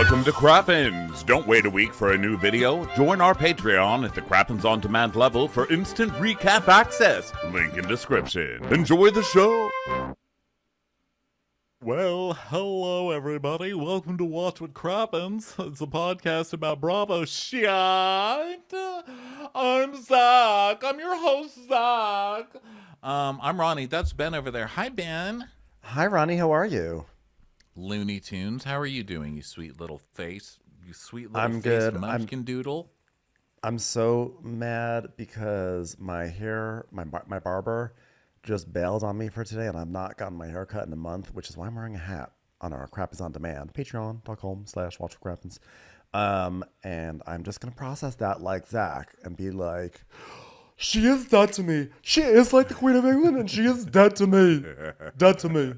Welcome to Crappens. Don't wait a week for a new video. Join our Patreon at the Crappens On Demand level for instant recap access. Link in description. Enjoy the show. Well, hello everybody. Welcome to Watch What Crappens. It's a podcast about Bravo shit. I'm Zach. I'm your host, Zach. I'm Ronnie. That's Ben over there. Hi, Ben. Hi, Ronnie. How are you? Looney Tunes. How are you doing, you sweet little face? You sweet little I'm face good. munchkin doodle. I'm so mad because my barber just bailed on me for today, and I've not gotten my hair cut in a month, which is why I'm wearing a hat on our Crappens On Demand, patreon.com/watchwhatcrappens. And I'm just going to process that like Zach and be like, she is dead to me. She is like the Queen of England, and she is dead to me. Dead to me.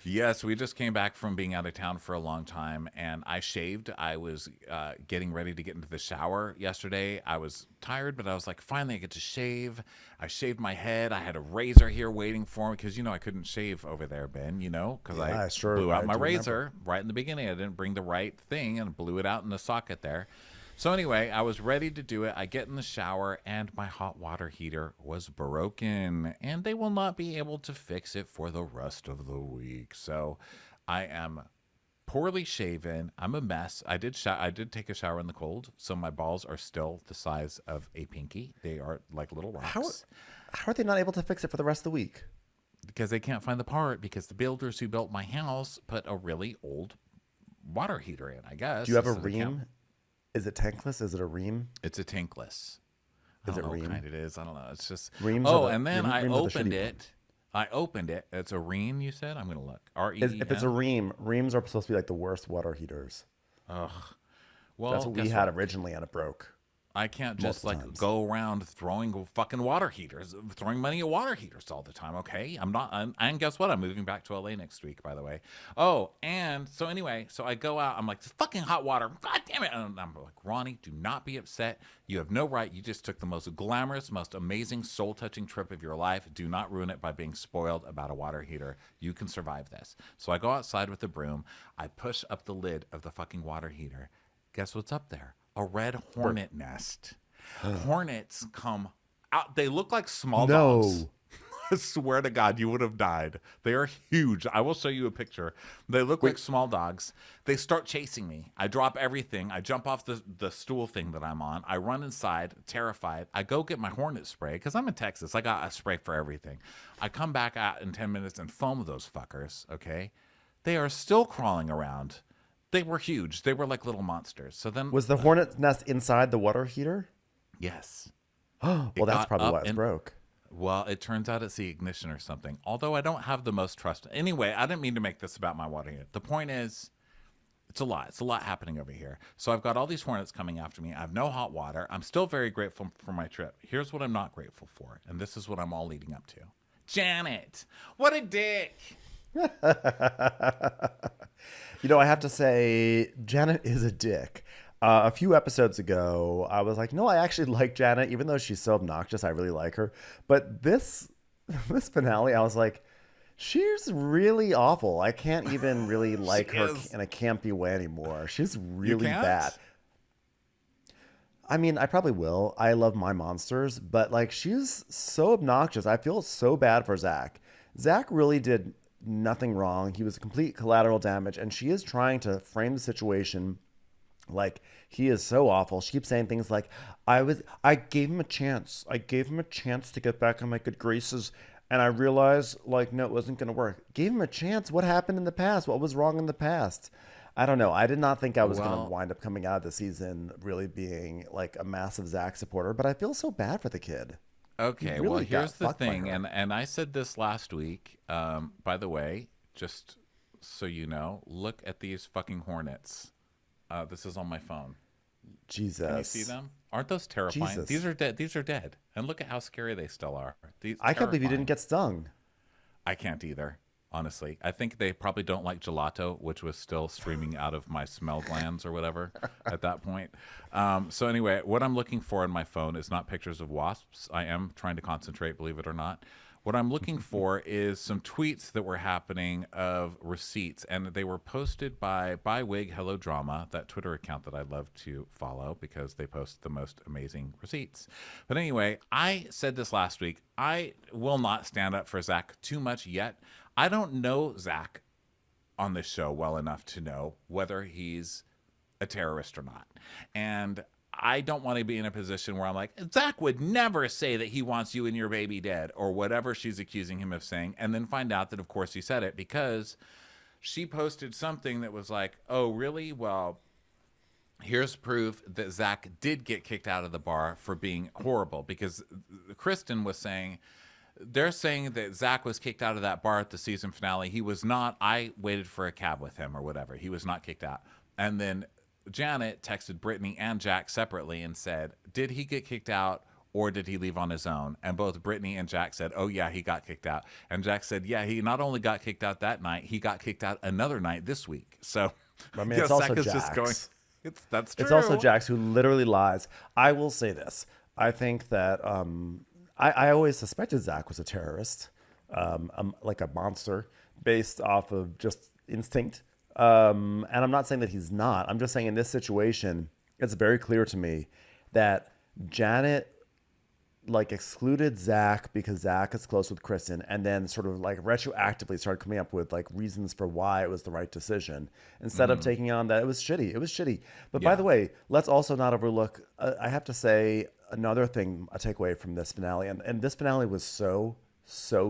Yes, we just came back from being out of town for a long time, and I shaved. I was getting ready to get into the shower yesterday. I was tired, but I was like, finally, I get to shave. I shaved my head. I had a razor here waiting for me because, I couldn't shave over there, Ben, because I blew out my razor right in the beginning. I didn't bring the right thing and blew it out in the socket there. So anyway, I was ready to do it. I get in the shower, and my hot water heater was broken, and they will not be able to fix it for the rest of the week. So I am poorly shaven. I'm a mess. I did take a shower in the cold, so my balls are still the size of a pinky. They are like little rocks. How are they not able to fix it for the rest of the week? Because they can't find the part, because the builders who built my house put a really old water heater in, I guess. Do you have a ream? Is it tankless? Is it a ream? It's a tankless. Is it ream? ream? What kind it is. I don't know. It's just reams. And then I opened it. I opened it. It's a ream. You said. I'm gonna look. R-E-E-M? If it's a ream, reams are supposed to be like the worst water heaters. Ugh. Well, that's what we had originally, and it broke. I can't just go around throwing fucking water heaters, throwing money at water heaters all the time. Okay, I'm not. And guess what? I'm moving back to LA next week, by the way. Oh, and so anyway, so I go out. I'm like, fucking hot water. God damn it! And I'm like, Ronnie, do not be upset. You have no right. You just took the most glamorous, most amazing, soul-touching trip of your life. Do not ruin it by being spoiled about a water heater. You can survive this. So I go outside with the broom. I push up the lid of the fucking water heater. Guess what's up there? A red hornet nest. Hornets come out. They look like small dogs. I swear to God, you would have died. They are huge. I will show you a picture. They look like small dogs. They start chasing me. I drop everything. I jump off the stool thing that I'm on. I run inside, terrified. I go get my hornet spray because I'm in Texas. I got a spray for everything. I come back out in 10 minutes and foam those fuckers, okay? They are still crawling around. They were huge. They were like little monsters. So then, was the hornet nest inside the water heater? Yes. Well, that's probably why it broke. Well, it turns out it's the ignition or something. Although I don't have the most trust. Anyway, I didn't mean to make this about my water heater. The point is, it's a lot. It's a lot happening over here. So I've got all these hornets coming after me. I have no hot water. I'm still very grateful for my trip. Here's what I'm not grateful for, and this is what I'm all leading up to. Janet, what a dick. I have to say, Janet is a dick. A few episodes ago, I was like, no, I actually like Janet, even though she's so obnoxious. I really like her. But this finale, I was like, she's really awful. I can't even really like her in a campy way anymore. She's really bad. I mean, I probably will. I love my monsters, but she's so obnoxious. I feel so bad for Zach. Zach really did nothing wrong. He was complete collateral damage, and she is trying to frame the situation like he is so awful. She keeps saying things like, I gave him a chance. I gave him a chance to get back on my good graces, and I realized no, it wasn't going to work. Gave him a chance. What happened in the past? What was wrong in the past? I don't know. I did not think I was going to wind up coming out of the season really being a massive Zach supporter, but I feel so bad for the kid. Okay, really, well, here's the thing, and I said this last week. By the way, just so you know, look at these fucking hornets. This is on my phone. Jesus. Can you see them? Aren't those terrifying? Jesus. These are dead. These are dead. And look at how scary they still are. I can't believe you didn't get stung. I can't either, honestly. I think they probably don't like gelato, which was still streaming out of my smell glands or whatever at that point. So anyway, what I'm looking for in my phone is not pictures of wasps. I am trying to concentrate, believe it or not. What I'm looking for is some tweets that were happening of receipts, and they were posted by Wig Hello Drama, that Twitter account that I love to follow because they post the most amazing receipts. But anyway, I said this last week. I will not stand up for Zach too much yet. I don't know Zach on this show well enough to know whether he's a terrorist or not. And I don't want to be in a position where I'm like, Zach would never say that he wants you and your baby dead or whatever she's accusing him of saying, and then find out that, of course, he said it because she posted something that was like, oh, really? Well, here's proof that Zach did get kicked out of the bar for being horrible, because Kristen was saying, they're saying that Zach was kicked out of that bar at the season finale. He was not. I waited for a cab with him or whatever. He was not kicked out. And then Janet texted Brittany and Jack separately and said, did he get kicked out or did he leave on his own? And both Brittany and Jack said, oh, yeah, he got kicked out. And Jack said, yeah, he not only got kicked out that night, he got kicked out another night this week. So I mean, it's also Zach is Jax. just going, that's true. It's also Jax who literally lies. I will say this. I think that I always suspected Zach was a terrorist, like a monster based off of just instinct. And I'm not saying that he's not. I'm just saying in this situation, it's very clear to me that Janet like excluded Zach because Zach is close with Kristen, and then sort of like retroactively started coming up with like reasons for why it was the right decision instead of taking on that it was shitty. It was shitty. But by the way, let's also not overlook, I have to say another thing, a takeaway from this finale. And this finale was so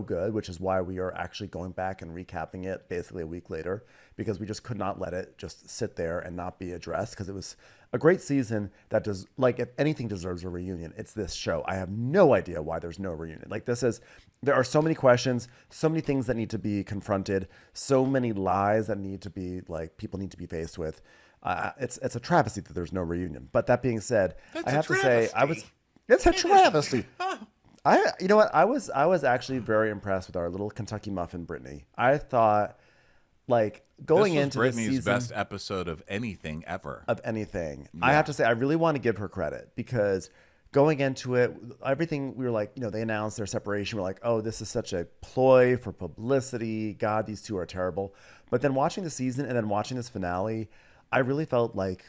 good, which is why we are actually going back and recapping it basically a week later, because we just could not let it just sit there and not be addressed, because it was a great season that does, like, if anything deserves a reunion, it's this show. I have no idea why there's no reunion. Like, there are so many questions, so many things that need to be confronted, so many lies that need to be, like, people need to be faced with. It's a travesty that there's no reunion. But that being said, I have to say, it's a travesty. You know what? I was actually very impressed with our little Kentucky muffin, Brittany. I thought, like, going into this Brittany's season, best episode of anything ever. of anything, Yeah. I have to say I really want to give her credit, because going into it, everything we were like, they announced their separation. We're like, oh, this is such a ploy for publicity. God, these two are terrible. But then watching the season and then watching this finale, I really felt like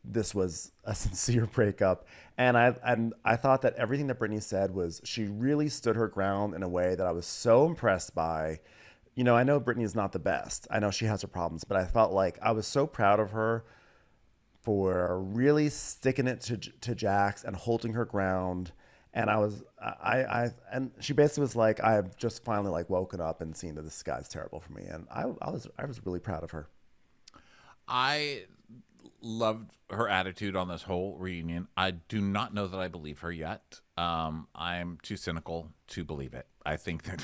this was a sincere breakup. And I thought that everything that Brittany said was, she really stood her ground in a way that I was so impressed by. I know Brittany is not the best. I know she has her problems, but I felt like I was so proud of her for really sticking it to Jax and holding her ground. And and she basically was like, I've just finally like woken up and seen that this guy's terrible for me. And I was really proud of her. I loved her attitude on this whole reunion. I do not know that I believe her yet. I'm too cynical to believe it. I think that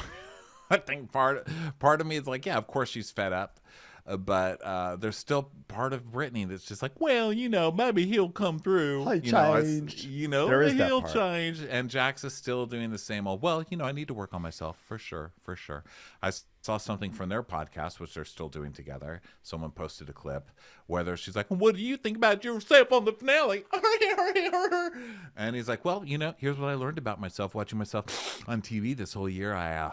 part of me is like, yeah, of course she's fed up, but there's still part of Brittany that's just like, well, maybe he'll come through. There is that he'll part. change. And Jax is still doing the same old, well, I need to work on myself for sure. I saw something from their podcast, which they're still doing together. Someone posted a clip where she's like, what do you think about yourself on the finale? And he's like, well, here's what I learned about myself watching myself on TV this whole year. I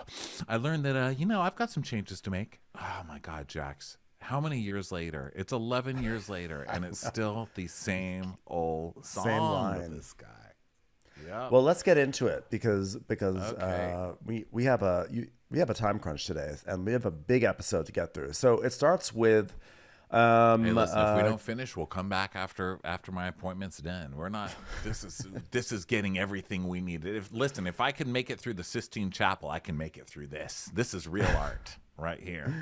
learned that, I've got some changes to make. Oh my God, Jax. How many years later? It's 11 years later, and it's still the same old song Same line. with this guy. Yeah. Well, let's get into it because Okay. we have a time crunch today, and we have a big episode to get through. So it starts with Hey, listen, if we don't finish, we'll come back after my appointment's done. We're not. This is getting everything we need. If I can make it through the Sistine Chapel, I can make it through this. This is real art right here.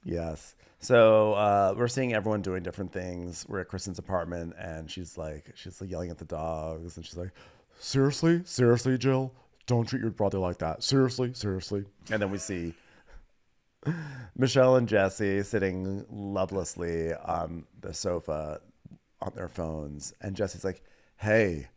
Yes. So we're seeing everyone doing different things. We're at Kristen's apartment, and she's yelling at the dogs, and she's like, seriously, Jill, don't treat your brother like that. Seriously. And then we see Michelle and Jesse sitting lovelessly on the sofa on their phones. And Jesse's like, hey,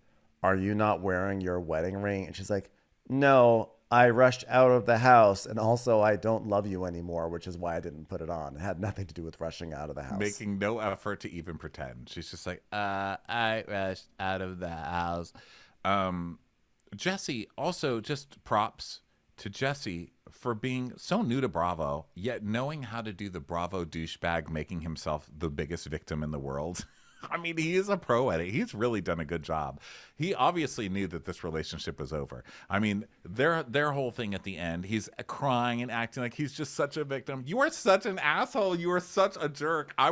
are you not wearing your wedding ring? And she's like, no, I rushed out of the house. And also, I don't love you anymore, which is why I didn't put it on. It had nothing to do with rushing out of the house. Making no effort to even pretend. She's just like, I rushed out of the house. Jesse, also just props to Jesse for being so new to Bravo, yet knowing how to do the Bravo douchebag, making himself the biggest victim in the world. I mean, he is a pro at it. He's really done a good job. He obviously knew that this relationship was over. I mean, their whole thing at the end, he's crying and acting like he's just such a victim. You are such an asshole. You are such a jerk. I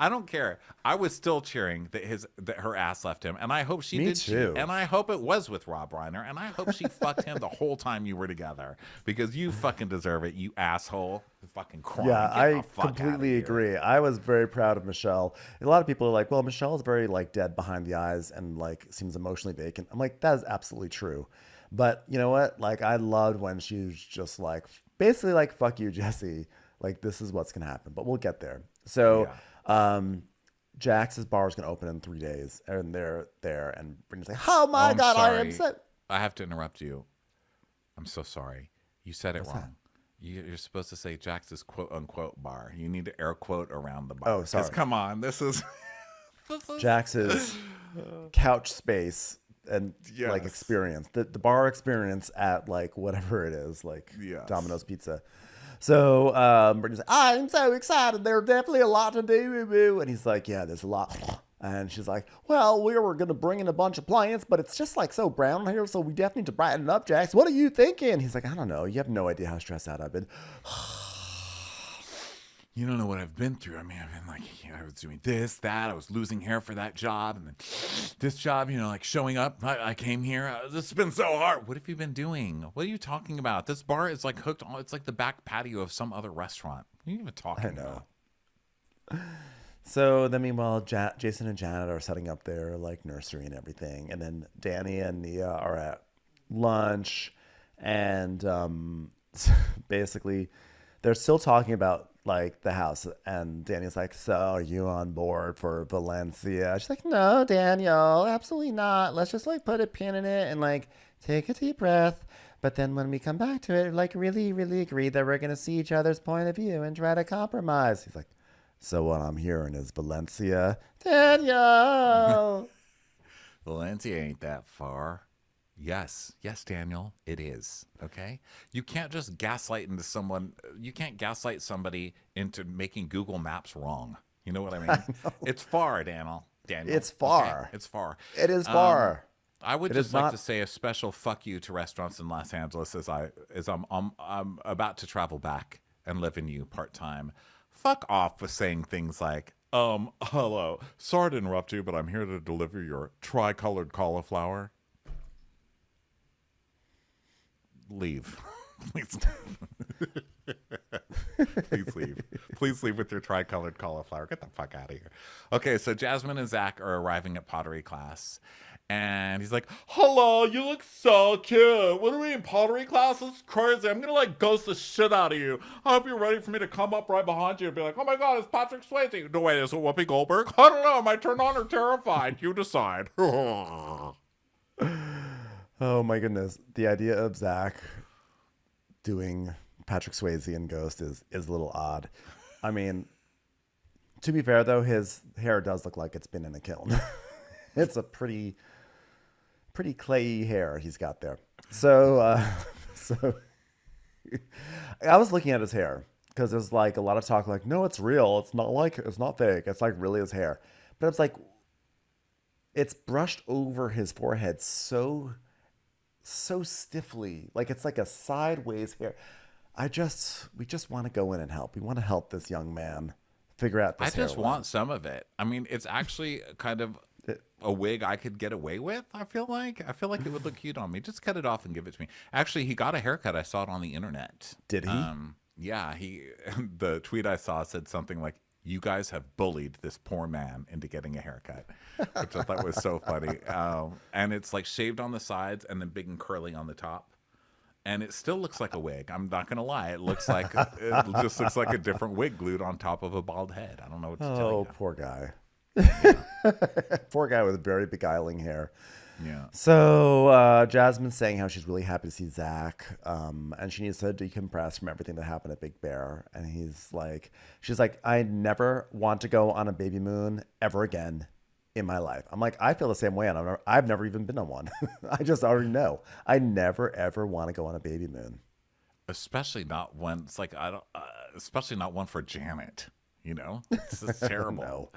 don't care. I was still cheering that her ass left him, and I hope she did too. And I hope it was with Rob Reiner, and I hope she fucked him the whole time you were together, because you fucking deserve it, you asshole. Fucking crying. Yeah, I completely agree. I was very proud of Michelle. A lot of people are like, well, Michelle is very like dead behind the eyes and like seems emotionally vacant. I'm like, that is absolutely true. But you know what? Like, I loved when she was just like, basically like, fuck you, Jesse. Like, this is what's going to happen, but we'll get there. So, Jax's bar is going to open in 3 days, and they're there, and Brittany's like, oh my God, sorry. I am upset. I have to interrupt you. I'm so sorry. You said it wrong. You're supposed to say Jax's quote unquote bar. You need to air quote around the bar. Oh, sorry. Come on, this is Jax's couch space and like experience, the bar experience at like whatever it is, like Domino's Pizza. So Brittany's like, I'm so excited. There's definitely a lot to do. And he's like, yeah, there's a lot. And she's like, well, we were going to bring in a bunch of plants, but it's just like so brown here, so we definitely need to brighten it up, Jax. What are you thinking? He's like, I don't know. You have no idea how stressed out I've been. You don't know what I've been through. I mean, I've been like, I was doing this, that. I was losing hair for that job. And then this job, like showing up. I came here. This has been so hard. What have you been doing? What are you talking about? This bar is like hooked on. It's like the back patio of some other restaurant. What are you even talking about? So then meanwhile, Jason and Janet are setting up their like nursery and everything. And then Danny and Nia are at lunch. And basically they're still talking about like the house. And Danny's like, so are you on board for Valencia? She's like, no, Daniel, absolutely not. Let's just like put a pin in it and like take a deep breath. But then when we come back to it, like really, really agree that we're going to see each other's point of view and try to compromise. He's like, so what I'm hearing is Valencia. Daniel! Valencia ain't that far. Yes, Daniel, it is. Okay? You can't just gaslight into someone. You can't gaslight somebody into making Google Maps wrong. You know what I mean? It's far, Daniel. It's far. Okay? It's far. It is far. I would just like to say a special fuck you to restaurants in Los Angeles as I'm about to travel back and live in you part-time. Fuck off with saying things like, hello, sorry to interrupt you, but I'm here to deliver your tricolored cauliflower. Leave. Please. Please leave. Please leave with your tricolored cauliflower. Get the fuck out of here. Okay, so Jasmine and Zach are arriving at pottery class. And he's like, hello, you look so cute. What are we in pottery class? This is crazy. I'm going to like ghost the shit out of you. I hope you're ready for me to come up right behind you and be like, oh my God, it's Patrick Swayze. No, wait, is it Whoopi Goldberg? I don't know. Am I turned on or terrified? You decide. Oh my goodness. The idea of Zach doing Patrick Swayze in Ghost is a little odd. I mean, to be fair though, his hair does look like it's been in a kiln. It's a pretty clayey hair he's got there. So I was looking at his hair because there's like a lot of talk like, no, it's real. It's not fake. It's like really his hair. But it's like, it's brushed over his forehead so stiffly. Like it's like a sideways hair. We just want to go in and help. We want to help this young man figure out this I just want some of it. I mean, it's actually kind of a wig I could get away with. I feel like it would look cute on me. Just cut it off and give it to me. Actually, he got a haircut. I saw it on the internet. Did he? Yeah. The tweet I saw said something like, "You guys have bullied this poor man into getting a haircut," which I thought was so funny. And it's like shaved on the sides and then big and curly on the top. And it still looks like a wig. I'm not gonna lie. It just looks like a different wig glued on top of a bald head. I don't know what to tell you. Oh, poor guy. Poor guy with very beguiling hair. Yeah. So Jasmine's saying how she's really happy to see Zach, and she needs to decompress from everything that happened at Big Bear. And she's like, I never want to go on a baby moon ever again in my life. I'm like, I feel the same way, and I've never even been on one. I just already know. I never ever want to go on a baby moon. especially not one. It's like I don't, especially not one for Janet. You know, it's just terrible. No.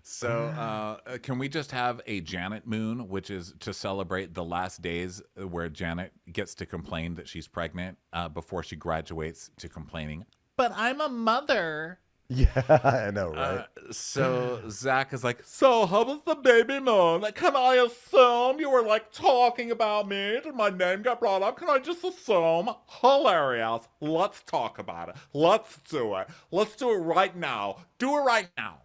So, can we just have a Janet Moon, which is to celebrate the last days where Janet gets to complain that she's pregnant before she graduates to complaining, but I'm a mother. Yeah, I know, right? So Zach is like, so how was the baby moon? Like, can I assume you were like talking about me? Did my name get brought up? Can I just assume? Hilarious. Let's talk about it. Let's do it. Let's do it right now. Do it right now.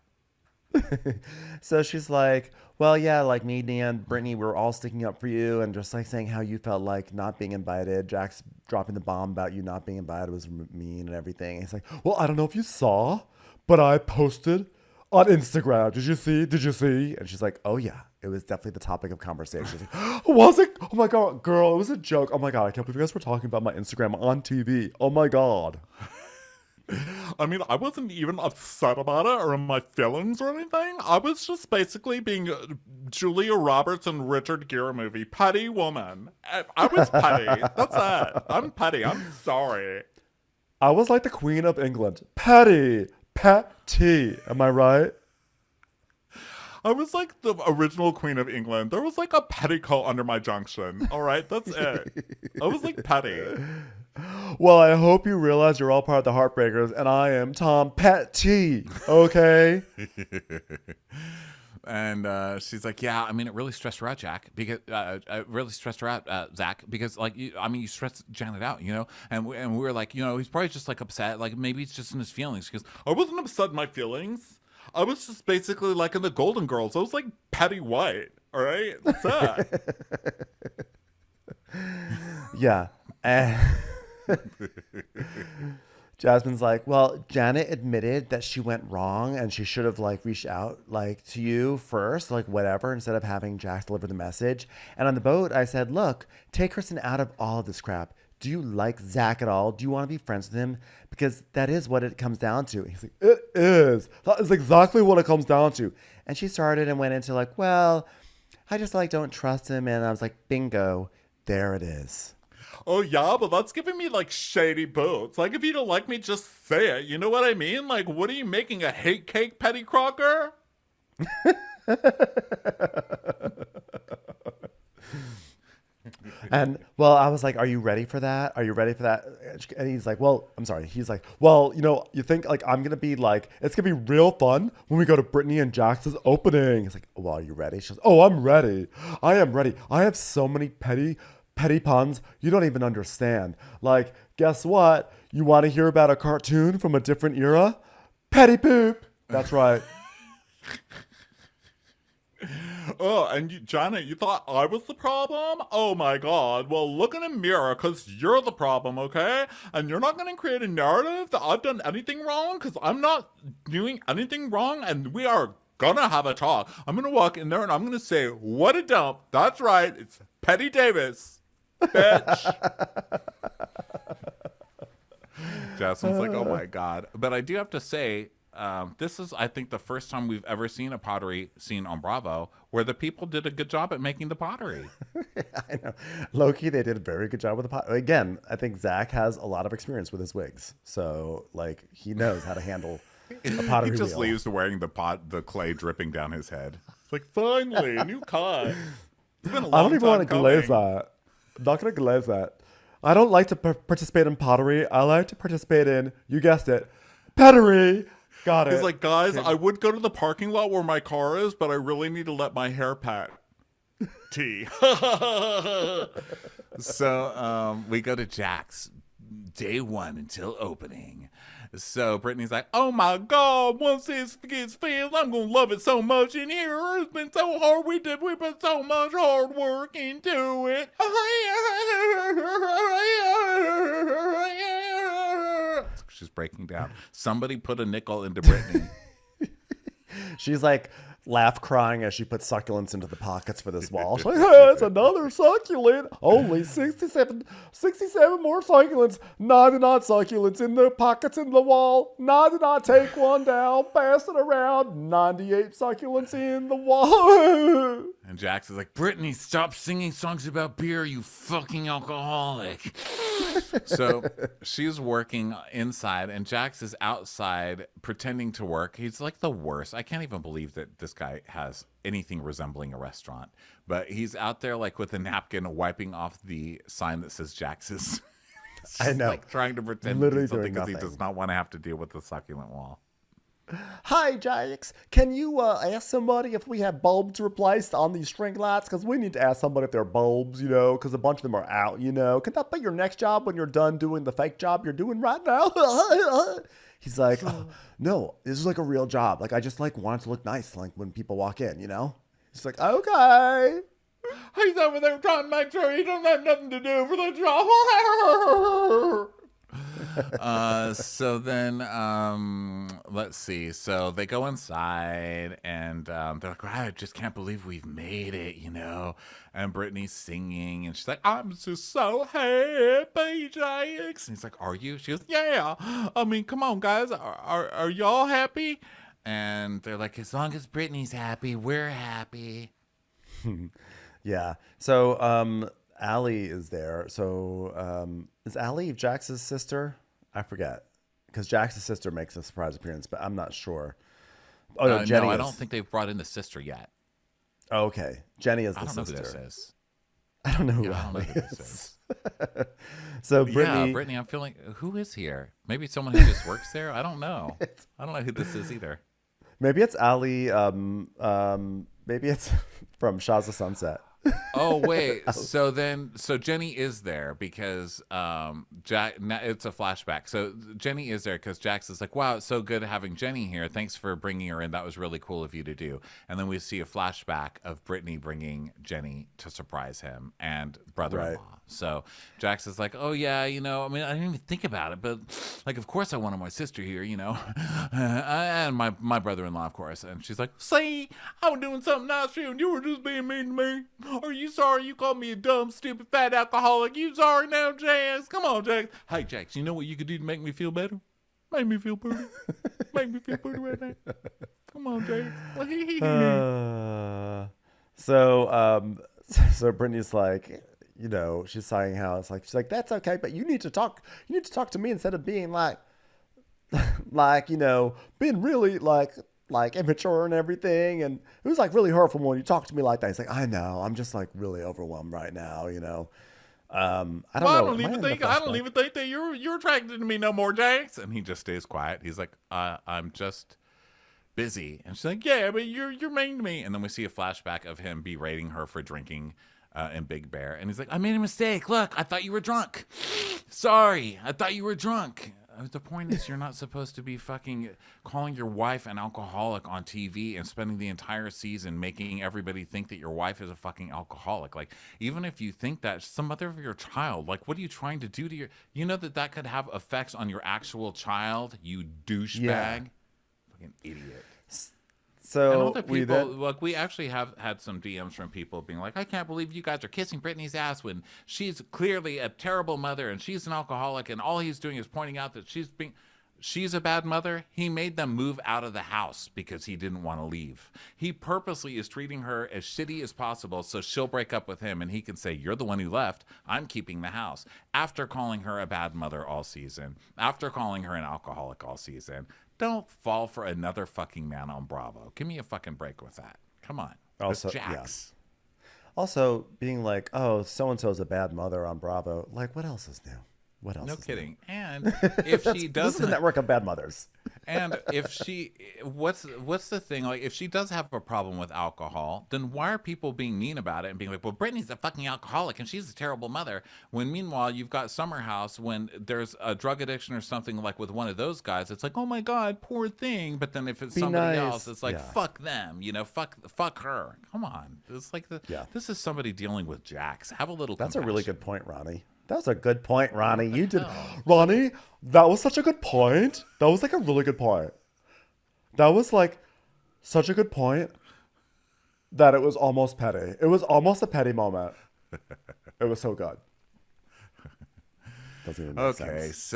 So she's like, well, yeah, like me, Nia, and Brittany, we're all sticking up for you and just like saying how you felt like not being invited. Jack's dropping the bomb about you not being invited was mean and everything. And he's like, well, I don't know if you saw, but I posted on Instagram. Did you see? Did you see? And she's like, oh, yeah, it was definitely the topic of conversation. She's like, was it? Oh, my God, girl, it was a joke. Oh, my God, I can't believe you guys were talking about my Instagram on TV. Oh, my God. I mean, I wasn't even upset about it or in my feelings or anything. I was just basically being Julia Roberts and Richard Gere movie, petty woman. I was petty. That's it. I'm petty. I'm sorry. I was like the Queen of England. Petty. Petty. Am I right? I was like the original Queen of England. There was like a petticoat under my junction. All right, that's it. I was like petty. Well, I hope you realize you're all part of the Heartbreakers, and I am Tom Petty, okay? And she's like, yeah, I mean, it really stressed her out, Jack, because it really stressed her out, Zach, because like, you stressed Janet out, you know? And we were like, you know, he's probably just like upset. Like maybe it's just in his feelings. Because I wasn't upset in my feelings. I was just basically like in the Golden Girls. I was like Patty White, all right? That's that. Yeah. Jasmine's like, well, Janet admitted that she went wrong and she should have like reached out like to you first, like whatever, instead of having Jax deliver the message. And on the boat, I said, look, take Kristen out of all of this crap. Do you like Zach at all? Do you want to be friends with him? Because that is what it comes down to. He's like, it is. That is exactly what it comes down to. And she started and went into like, well, I just like don't trust him. And I was like, bingo, there it is. Oh, yeah, but that's giving me, like, shady boots. Like, if you don't like me, just say it. You know what I mean? Like, what are you making, a hate cake, Petty Crocker? And, well, I was like, are you ready for that? Are you ready for that? And he's like, well, I'm sorry. He's like, well, you know, you think, like, I'm going to be, like, it's going to be real fun when we go to Brittany and Jax's opening. He's like, well, are you ready? She's like, oh, I'm ready. I am ready. I have so many petty puns you don't even understand. Like, guess what? You want to hear about a cartoon from a different era? Petty poop. That's right. Oh, and you, Janet, you thought I was the problem? Oh my God. Well, look in a mirror, because you're the problem, okay? And you're not going to create a narrative that I've done anything wrong, because I'm not doing anything wrong, and we are gonna have a talk. I'm going to walk in there and I'm going to say, what a dump. That's right. It's Petty Davis. Bitch. Jasmine's like, oh my God. But I do have to say, this is, I think, the first time we've ever seen a pottery scene on Bravo where the people did a good job at making the pottery. I know. Low-key, they did a very good job with the pottery. Again, I think Zach has a lot of experience with his wigs. So, like, he knows how to handle a pottery He just wheel. leaves wearing the clay dripping down his head. It's like, finally, a new cut. It's been a long I don't even want to time glaze coming. that. I'm not going to glaze that. I don't like to participate in pottery. I like to participate in, you guessed it, pottery. Got it. He's like, guys, I would go to the parking lot where my car is, but I really need to let my hair pat. Tea. So we go to Jack's day one until opening. So Brittany's like, oh my God, once this gets filled, I'm going to love it so much in here. It's been so hard. We've put so much hard work into it. She's breaking down. Somebody put a nickel into Brittany. She's like, laugh crying as she puts succulents into the pockets for this wall. She's like, hey, it's another succulent. Only 67 more succulents. 99 succulents in the pockets in the wall. 99, take one down, pass it around. 98 succulents in the wall. And Jax is like, Brittany, stop singing songs about beer, you fucking alcoholic. So she's working inside, and Jax is outside pretending to work. He's like the worst. I can't even believe that this guy has anything resembling a restaurant. But he's out there like with a napkin wiping off the sign that says Jax's. I know. Like trying to pretend Literally to do something doing because he nothing. does not want to have to deal with the succulent wall. Hi, Jax. Can you ask somebody if we have bulbs replaced on these string lights? Because we need to ask somebody if they're bulbs, because a bunch of them are out, Can that be your next job when you're done doing the fake job you're doing right now? He's like, oh, no, this is like a real job. Like, I just want it to look nice, like when people walk in, He's like, okay. He's over there trying to make sure he doesn't have nothing to do for the job. So then, let's see. So they go inside, and they're like, I just can't believe we've made it, And Brittany's singing, and she's like, I'm just so happy, Jax. And he's like, are you? She goes, yeah. I mean, come on, guys. Are y'all happy? And they're like, as long as Brittany's happy, we're happy. Yeah. So, Allie is there. So, is Allie Jax's sister? I forget. Because Jax's sister makes a surprise appearance, but I'm not sure. Oh, no, Jenny I is. don't think they've brought in the sister yet. Oh, okay. Jenny is the I don't know sister. who this is. I don't know who I don't know Allie who this is. is. So, Brittany. Yeah, Brittany, I'm feeling, who is here? Maybe someone who just works there? I don't know. I don't know who this is either. Maybe it's Allie. Maybe it's from Shaw's of Sunset. Oh wait, so Jenny is there because it's a flashback. So Jenny is there because Jax is like, wow, it's so good having Jenny here. Thanks for bringing her in. That was really cool of you to do. And then we see a flashback of Brittany bringing Jenny to surprise him and brother-in-law. Right. So Jax is like, oh yeah, I mean, I didn't even think about it, but like, of course I wanted my sister here, and my brother-in-law, of course. And she's like, see, I was doing something nice for you, and you were just being mean to me. Are you sorry you called me a dumb, stupid, fat alcoholic? You sorry now, Jax? Come on, Jax. Hey, Jax, you know what you could do to make me feel better? Make me feel better. Make me feel better right now. Come on, Jax. So Brittany's like, she's saying how she's like, that's okay, but you need to talk to me instead of being being really like immature and everything. And it was really hurtful when you talk to me like that. He's like, I know, I'm just really overwhelmed right now, I don't know. I don't even think that you're attracted to me no more, Jax. And he just stays quiet. He's like, I'm just busy. And she's like, yeah, but you're mean to me. And then we see a flashback of him berating her for drinking in Big Bear. And he's like, I made a mistake. Look, I thought you were drunk. Sorry, I thought you were drunk. The point is, you're not supposed to be fucking calling your wife an alcoholic on TV and spending the entire season making everybody think that your wife is a fucking alcoholic. Like, even if you think that, some mother of your child, like, what are you trying to do to your... You know that could have effects on your actual child, you douchebag? Yeah. Fucking idiot. So and other people, we actually have had some DMs from people being like, I can't believe you guys are kissing Brittany's ass when she's clearly a terrible mother and she's an alcoholic, and all he's doing is pointing out that she's a bad mother. He made them move out of the house because he didn't want to leave. He purposely is treating her as shitty as possible so she'll break up with him and he can say, you're the one who left, I'm keeping the house. After calling her a bad mother all season, after calling her an alcoholic all season. Don't fall for another fucking man on Bravo. Give me a fucking break with that. Come on. Also, it's Jax. Yeah. Also, being like, oh, so-and-so's a bad mother on Bravo. Like, what else is new? What else? No is kidding. New? And if she does, this is a network of bad mothers. And if she, what's the thing? Like, if she does have a problem with alcohol, then why are people being mean about it and being like, well, Brittany's a fucking alcoholic and she's a terrible mother? When meanwhile, you've got Summer House, when there's a drug addiction or something like with one of those guys, it's like, oh my God, poor thing. But then if it's somebody else, it's like, fuck them, fuck her. Come on. It's like, this is somebody dealing with Jax. Have a little That's compassion. a really good point, Ronnie. That was a good point, Ronnie. You did, Ronnie. That was such a good point. That was a really good point. That was such a good point. that it was almost petty. It was almost a petty moment. It was so good. Doesn't even make sense.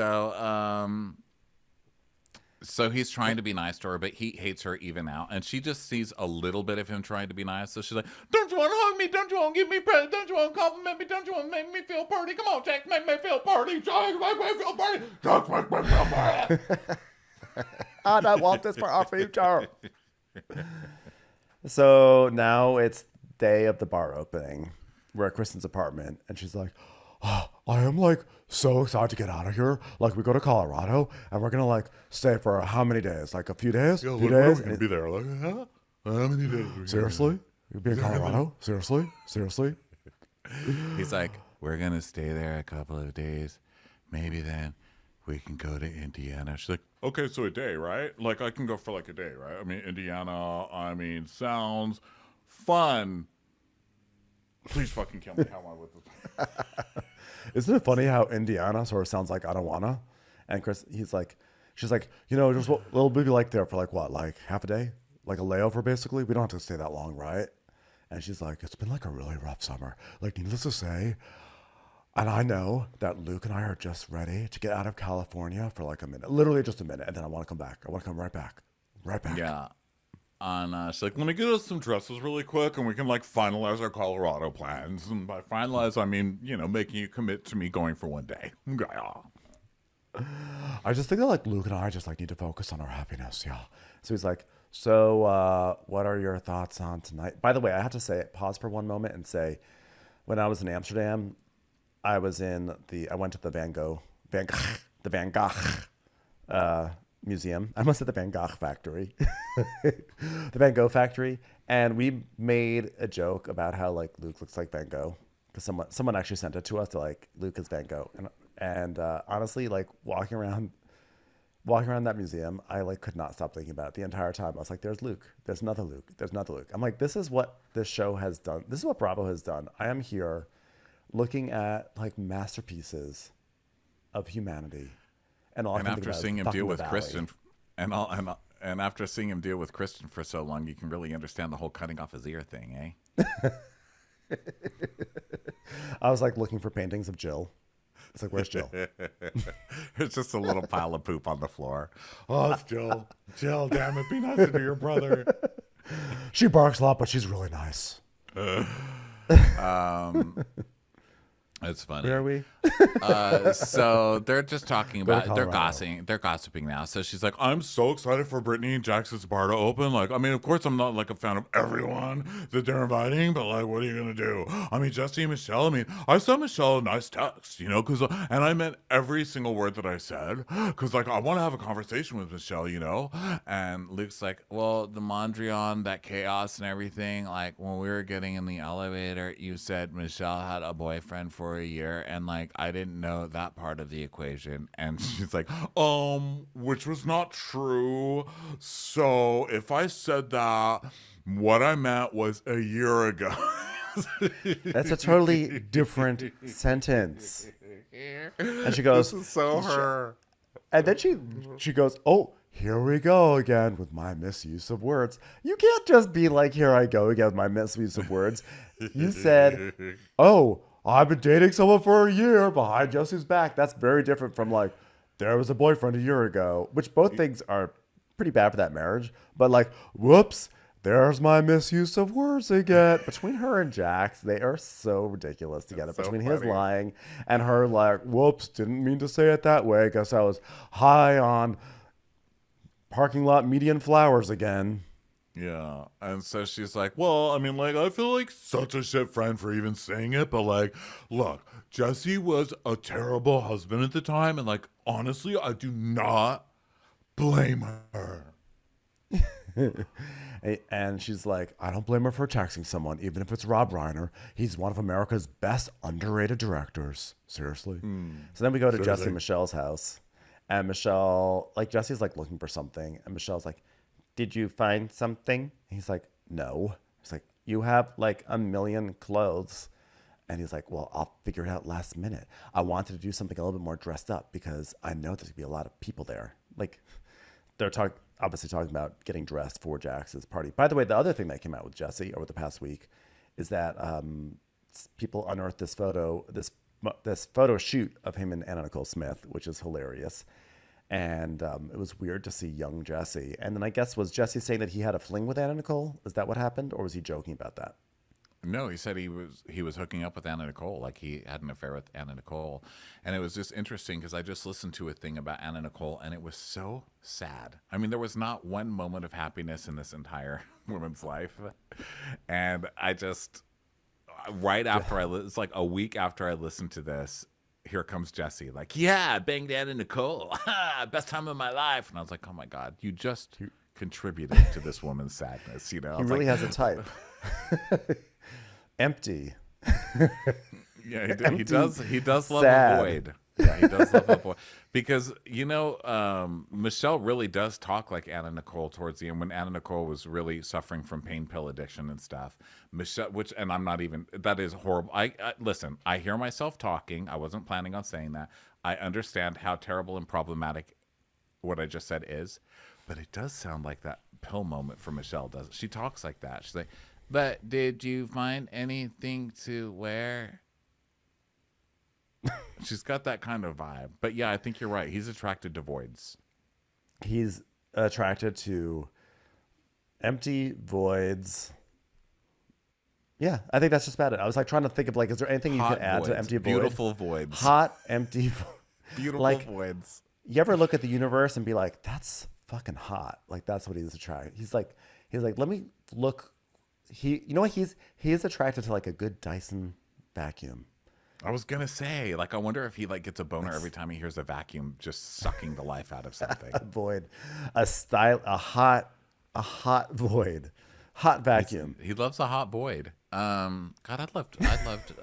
So he's trying to be nice to her, but he hates her even out. And she just sees a little bit of him trying to be nice. So she's like, don't you want to hug me? Don't you want to give me presents? Don't you want to compliment me? Don't you want to make me feel pretty? Come on, Jack, make me feel pretty. Jack, make me feel pretty. Jack, make me feel pretty. I don't want this for our future. So now it's day of the bar opening. We're at Kristen's apartment. And she's like, oh, I am like so excited to get out of here. Like we go to Colorado and we're gonna like stay for how many days? Like a few days? Yeah, a few we're days? gonna be there. Like, huh? How many days? Seriously? You'll be in Colorado? Seriously? He's like, we're going to stay there a couple of days. Maybe then we can go to Indiana. She's like, Okay, so a day, right? Like I can go for like a day, right? I mean, Indiana. I mean, sounds fun. Please fucking kill me. How am I with this? Isn't it funny how Indiana sort of sounds like I don't wanna? And she's like, just we'll be like there for like what, like half a day? Like a layover basically? We don't have to stay that long, right? And she's like, it's been like a really rough summer. Like needless to say, and I know that Luke and I are just ready to get out of California for like a minute. Literally just a minute, and then I want to come back. I want to come right back. Right back. yeah. And She's like, let me get us some dresses really quick, and we can like finalize our Colorado plans. And by finalize, I mean making you commit to me going for one day. I just think that like Luke and I just like need to focus on our happiness. Yeah. So he's like, so what are your thoughts on tonight? By the way, I have to say, pause for one moment and say, when I was in Amsterdam, I went to the Van Gogh museum. I must say the Van Gogh factory, the Van Gogh factory. And we made a joke about how like Luke looks like Van Gogh because someone actually sent it to us to like Luke is Van Gogh. And honestly, like walking around that museum, I like could not stop thinking about it the entire time. I was like, there's Luke, there's another Luke, there's another Luke. I'm like, this is what this show has done. This is what Bravo has done. I am here looking at like masterpieces of humanity. And after seeing him deal with Kristen, and after seeing him deal with Kristen for so long, you can really understand the whole cutting off his ear thing, eh? I was like looking for paintings of Jill. It's like, where's Jill? It's just a little pile of poop on the floor. Oh, it's Jill. Jill, damn it, be nicer to your brother. She barks a lot, but she's really nice. It's funny. Where are we? So they're just talking about they're gossiping now. So she's like, I'm so excited for Brittany and Jackson's bar to open. Like, I mean, of course, I'm not like a fan of everyone that they're inviting, but like, what are you gonna do? I mean, Jesse and Michelle. I mean, I sent Michelle a nice text, and I meant every single word that I said, because like I want to have a conversation with Michelle, and Luke's like, well, the Mondrian, that chaos and everything. Like when we were getting in the elevator, you said Michelle had a boyfriend for a year, and like I didn't know that part of the equation. And she's like, which was not true. So if I said that, what I meant was a year ago. That's a totally different sentence. And she goes, This is so her. And then she goes, oh, here we go again with my misuse of words. You can't just be like, here I go again with my misuse of words. You said, oh, I've been dating someone for a year behind Jesse's back. That's very different from like, there was a boyfriend a year ago, which both things are pretty bad for that marriage. But like, whoops, there's my misuse of words again. Between her and Jax, they are so ridiculous together. So Between funny. his lying and her like, whoops, didn't mean to say it that way. Guess I was high on parking lot median flowers again. Yeah. And so she's like, well, I mean, like, I feel like such a shit friend for even saying it. But, like, look, Jesse was a terrible husband at the time. And, like, honestly, I do not blame her. And she's like, I don't blame her for texting someone, even if it's Rob Reiner. He's one of America's best underrated directors. Seriously. So then we go to Jesse and Michelle's house. And Michelle, like, Jesse's, like, looking for something. And Michelle's like, did you find something? And he's like, no. He's like, you have like a million clothes. And he's like, well, I'll figure it out last minute. I wanted to do something a little bit more dressed up because I know there's gonna be a lot of people there. Like they're talking, obviously talking about getting dressed for Jax's party. By the way, the other thing that came out with Jesse over the past week is that people unearthed this photo, this photo shoot of him and Anna Nicole Smith, which is hilarious. And it was weird to see young Jesse. And then I guess, was Jesse saying that he had a fling with Anna Nicole? Is that what happened, or was he joking about that? No, he said he was hooking up with Anna Nicole, like he had an affair with Anna Nicole, and it was just interesting because I just listened to a thing about Anna Nicole, and it was so sad. I mean, there was not one moment of happiness in this entire woman's life, and I just right after it's like a week after I listened to this, here comes Jesse, like, yeah, I banged Anna Nicole, best time of my life, and I was like, oh my god, you just contributed to this woman's sadness, you know? He really has a type. Empty. Yeah, he does. He does love sad. a void. Yeah, he does love a void because you know Michelle really does talk like Anna Nicole towards the end when Anna Nicole was really suffering from pain pill addiction and stuff. Michelle, and I'm not even. That is horrible. I listen. I hear myself talking. I wasn't planning on saying that. I understand how terrible and problematic what I just said is, but it does sound like that pill moment for Michelle. Does it? She talks like that. She's like, but did you find anything to wear? She's got that kind of vibe. But yeah, I think you're right. He's attracted to voids. He's attracted to empty voids. Yeah, I think that's just about it. I was like trying to think of like, is there anything you Hot could add voids. to empty void? Beautiful voids. Hot, empty Beautiful like, voids. You ever look at the universe and be like, that's fucking hot. Like that's what he's attracted. He's like, let me look. You know what? He is attracted to like a good Dyson vacuum. I was gonna say, like, I wonder if he like gets a boner every time he hears a vacuum just sucking the life out of something. Void, a hot void, hot vacuum. He loves a hot void. God, I loved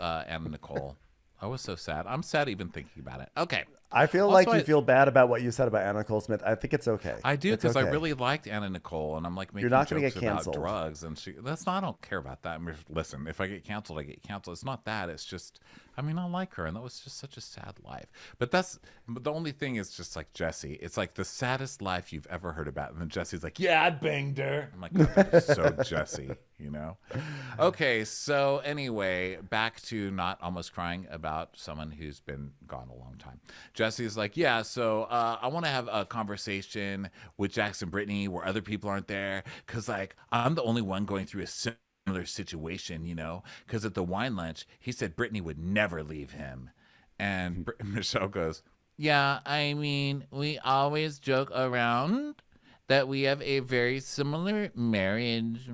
Anna Nicole. I was so sad. I'm sad even thinking about it. Okay. I feel Also, like you feel bad about what you said about Anna Nicole Smith. I think it's okay. I do It's because okay. I really liked Anna Nicole, and I'm like making You're not gonna jokes get about canceled. drugs, and that's not. I don't care about that. I mean, listen, if I get canceled, I get canceled. It's not that. It's just, I mean, I like her, and that was just such a sad life. But the only thing is just like Jesse. It's like the saddest life you've ever heard about, and then Jesse's like, "Yeah, I banged her." I'm like, oh, that is so Jesse, you know? Okay, so anyway, back to not almost crying about someone who's been gone a long time. Jesse's like, yeah, so I want to have a conversation with Jackson Brittany where other people aren't there because, like, I'm the only one going through a similar situation, you know? Because at the wine lunch, he said Brittany would never leave him. And Michelle goes, yeah, I mean, we always joke around that we have a very similar marriage.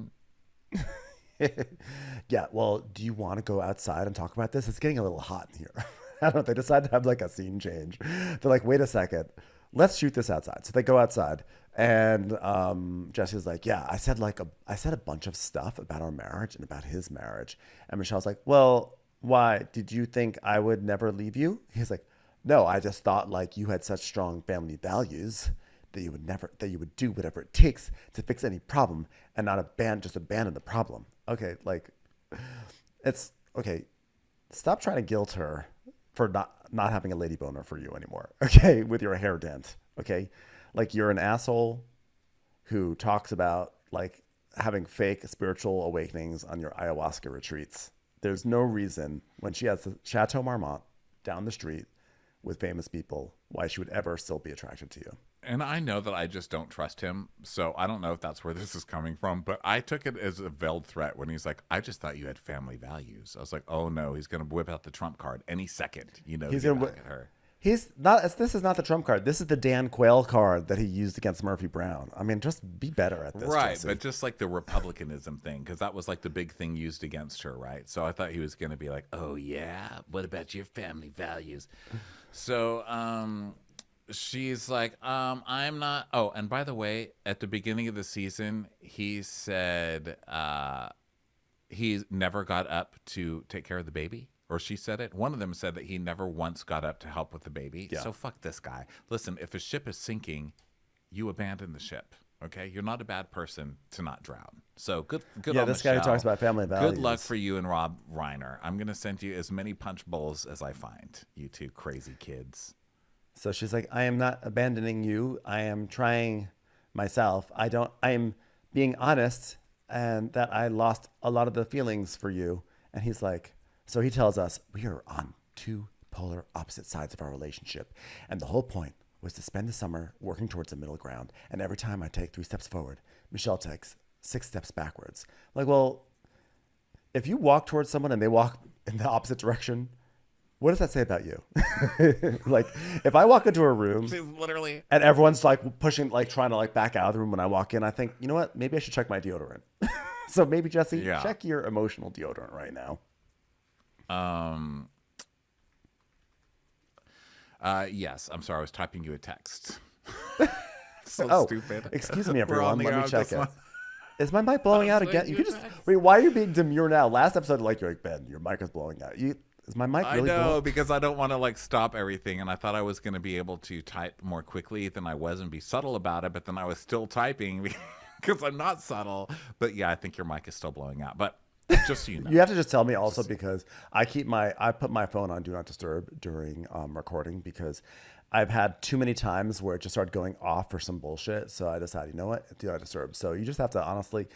Yeah, well, do you want to go outside and talk about this? It's getting a little hot in here. I don't know. They decide to have like a scene change. They're like, wait a second, let's shoot this outside. So they go outside, and Jesse's like, yeah, I said a bunch of stuff about our marriage and about his marriage. And Michelle's like, well, why? Did you think I would never leave you? He's like, no, I just thought like you had such strong family values that you would do whatever it takes to fix any problem and not abandon the problem. Okay, like it's okay. Stop trying to guilt her for not having a lady boner for you anymore. Okay, with your hair dent. Okay, like you're an asshole who talks about like having fake spiritual awakenings on your ayahuasca retreats. There's no reason when she has the Chateau Marmont down the street with famous people why she would ever still be attracted to you. And I know that I just don't trust him, so I don't know if that's where this is coming from, but I took it as a veiled threat when he's like, I just thought you had family values. I was like, oh no, he's going to whip out the Trump card any second, you know, He's to get gonna back at her. He's not. This is not the Trump card. This is the Dan Quayle card that he used against Murphy Brown. I mean, just be better at this. Right, Jesse. but just like the Republicanism thing, because that was like the big thing used against her, right? So I thought he was going to be like, oh yeah, what about your family values? So she's like, I'm not. Oh, and by the way, at the beginning of the season, he said he never got up to take care of the baby. Or she said it. One of them said that he never once got up to help with the baby. Yeah. So fuck this guy. Listen, if a ship is sinking, you abandon the ship. Okay, you're not a bad person to not drown. So good. Yeah, on this guy who Michelle. talks about family values. Good luck for you and Rob Reiner. I'm gonna send you as many punch bowls as I find. You two crazy kids. So she's like, I am not abandoning you. I am trying myself. I'm being honest and that I lost a lot of the feelings for you. And he's like, so he tells us we are on two polar opposite sides of our relationship. And the whole point was to spend the summer working towards a middle ground. And every time I take 3 steps forward, Michelle takes 6 steps backwards. Like, well, if you walk towards someone and they walk in the opposite direction, what does that say about you? Like, if I walk into a room literally, and everyone's like pushing, like trying to like back out of the room when I walk in, I think, you know what? Maybe I should check my deodorant. So maybe, Jesse, check your emotional deodorant right now. Yes. I'm sorry. I was typing you a text. Stupid. Excuse me, everyone. Let me check it. One. Is my mic blowing out again? You can just wait. Why are you being demure now? Last episode, like you're like, Ben, your mic is blowing out. Is my mic really blowing? I know, because I don't want to like stop everything, and I thought I was going to be able to type more quickly than I was and be subtle about it, but then I was still typing because I'm not subtle. But yeah, I think your mic is still blowing out. But just so you know, you have to just tell me also because I put my phone on Do Not Disturb during recording because I've had too many times where it just started going off for some bullshit. So I decided, you know what, Do Not Disturb. So you just have to honestly.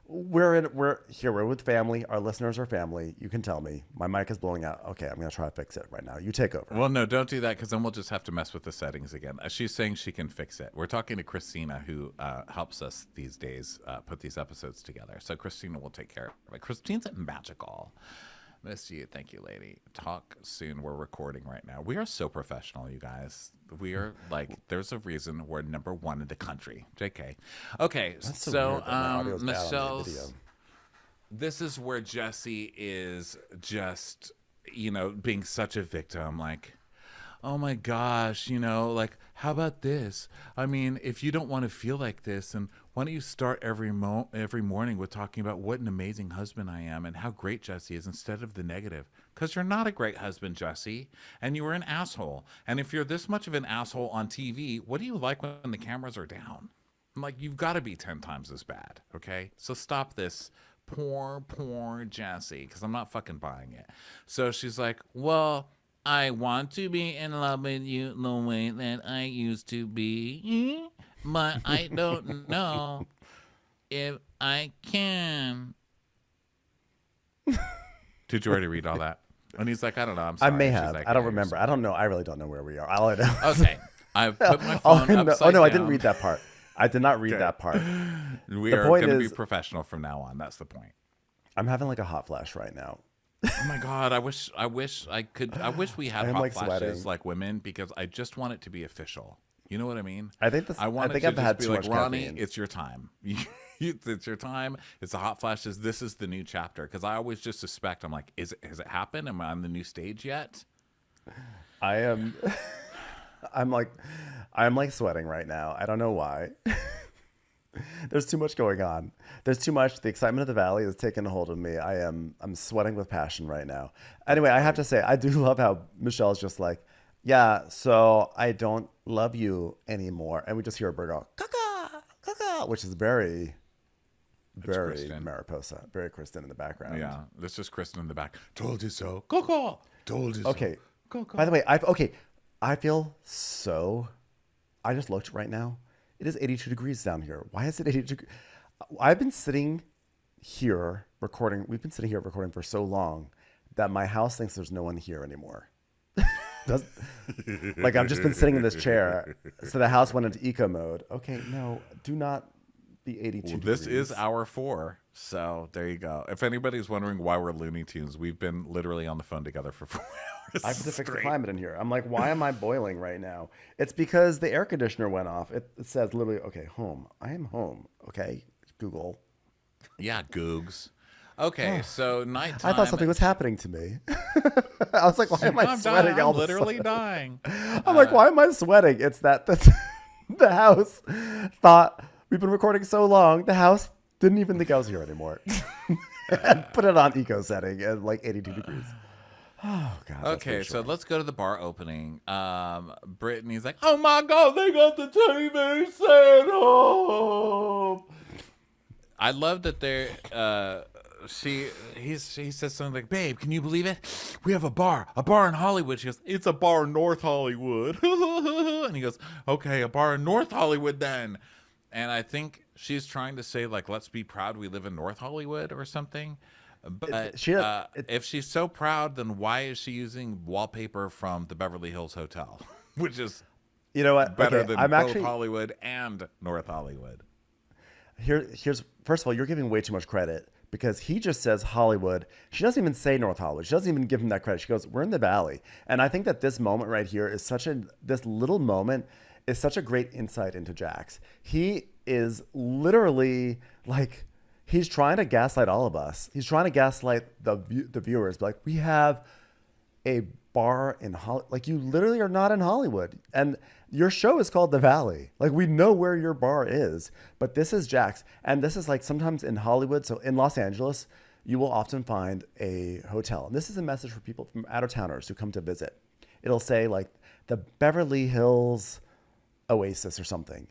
We're here. We're with family. Our listeners are family. You can tell me my mic is blowing out. Okay, I'm gonna try to fix it right now. You take over. Well, no, don't do that because then we'll just have to mess with the settings again. She's saying she can fix it. We're talking to Christina, who helps us these days put these episodes together. So Christina will take care of it. Christine's magical. Miss you. Thank you, lady. Talk soon. We're recording right now. We are so professional, you guys. We are like, there's a reason we're #1 in the country. JK. Okay, so Michelle's, this is where Jesse is just, being such a victim. Like, oh my gosh, like, how about this? I mean, if you don't want to feel like this, and why don't you start every morning with talking about what an amazing husband I am and how great Jesse is instead of the negative? Because you're not a great husband, Jesse, and you were an asshole. And if you're this much of an asshole on TV, what do you like when the cameras are down? I'm like, you've got to be 10 times as bad, okay? So stop this. Poor Jesse, because I'm not fucking buying it. So she's like, well, I want to be in love with you the way that I used to be, but I don't know if I can. Did you already read all that? And he's like, I don't know. I'm sorry. I may have. Like, I don't remember. I don't know. I really don't know where we are. All I know. Okay. I've put my phone upside Oh, no, down. I didn't read that part. I did not read that part. We are going to be professional from now on. That's the point. I'm having like a hot flash right now. Oh my God. I wish we had hot flashes like women because I just want it to be official. You know what I mean? I think I've had too much Ronnie, caffeine. it's your time. It's your time. It's the hot flashes. This is the new chapter. Because I always just suspect, I'm like, has it happened? Am I on the new stage yet? I am. I'm like sweating right now. I don't know why. There's too much going on. There's too much. The excitement of the valley has taken a hold of me. I'm sweating with passion right now. Anyway, I have to say, I do love how Michelle's just like, yeah, so I don't love you anymore. And we just hear a bird go, caca, caca, which is very Mariposa, very Kristen in the background. Yeah, that's just Kristen in the back. Told you so. Caca. Told you so. Okay. Caca. By the way, I feel so, I just looked right now. It is 82 degrees down here. Why is it 82 degrees? I've been sitting here recording. We've been sitting here recording for so long that my house thinks there's no one here anymore. Like I've just been sitting in this chair. So the house went into eco mode. Okay, no, do not be 82 degrees. This is hour 4. So there you go. If anybody's wondering why we're Looney Tunes, we've been literally on the phone together for 4 hours. I have to fix the climate in here. I'm like, why am I boiling right now? It's because the air conditioner went off. It says literally, okay, home. I am home. Okay, Google. Yeah, Googs. Okay, so nighttime. I thought something was happening to me. I was like, why am I sweating? I'm literally dying. I'm like, why am I sweating? It's that the house thought we've been recording so long. The house didn't even think I was here anymore. And put it on eco setting at like 82 degrees. Oh God. Okay, so let's go to the bar opening. Brittany's like, oh my God, they got the TV set up. I love that they're he says something like, "Babe, can you believe it? We have a bar in Hollywood." She goes, "It's a bar in North Hollywood." And he goes, "Okay, a bar in North Hollywood then." And I think she's trying to say, like, let's be proud we live in North Hollywood or something. But if she's so proud, then why is she using wallpaper from the Beverly Hills Hotel, which is You know what? better Okay, than I'm both actually Hollywood and North Hollywood? here's first of all, you're giving way too much credit because he just says Hollywood. She doesn't even say North Hollywood. She doesn't even give him that credit. She goes, "We're in the Valley," and I think that this moment right here is this little moment is such a great insight into Jax. He is literally like he's trying to gaslight all of us. He's trying to gaslight the viewers. Like, we have a bar in Hollywood. Like, you literally are not in Hollywood, and your show is called The Valley. Like, we know where your bar is, but this is Jax, and this is like sometimes in Hollywood. So in Los Angeles, you will often find a hotel, and this is a message for people from out of towners who come to visit. It'll say like the Beverly Hills Oasis or something.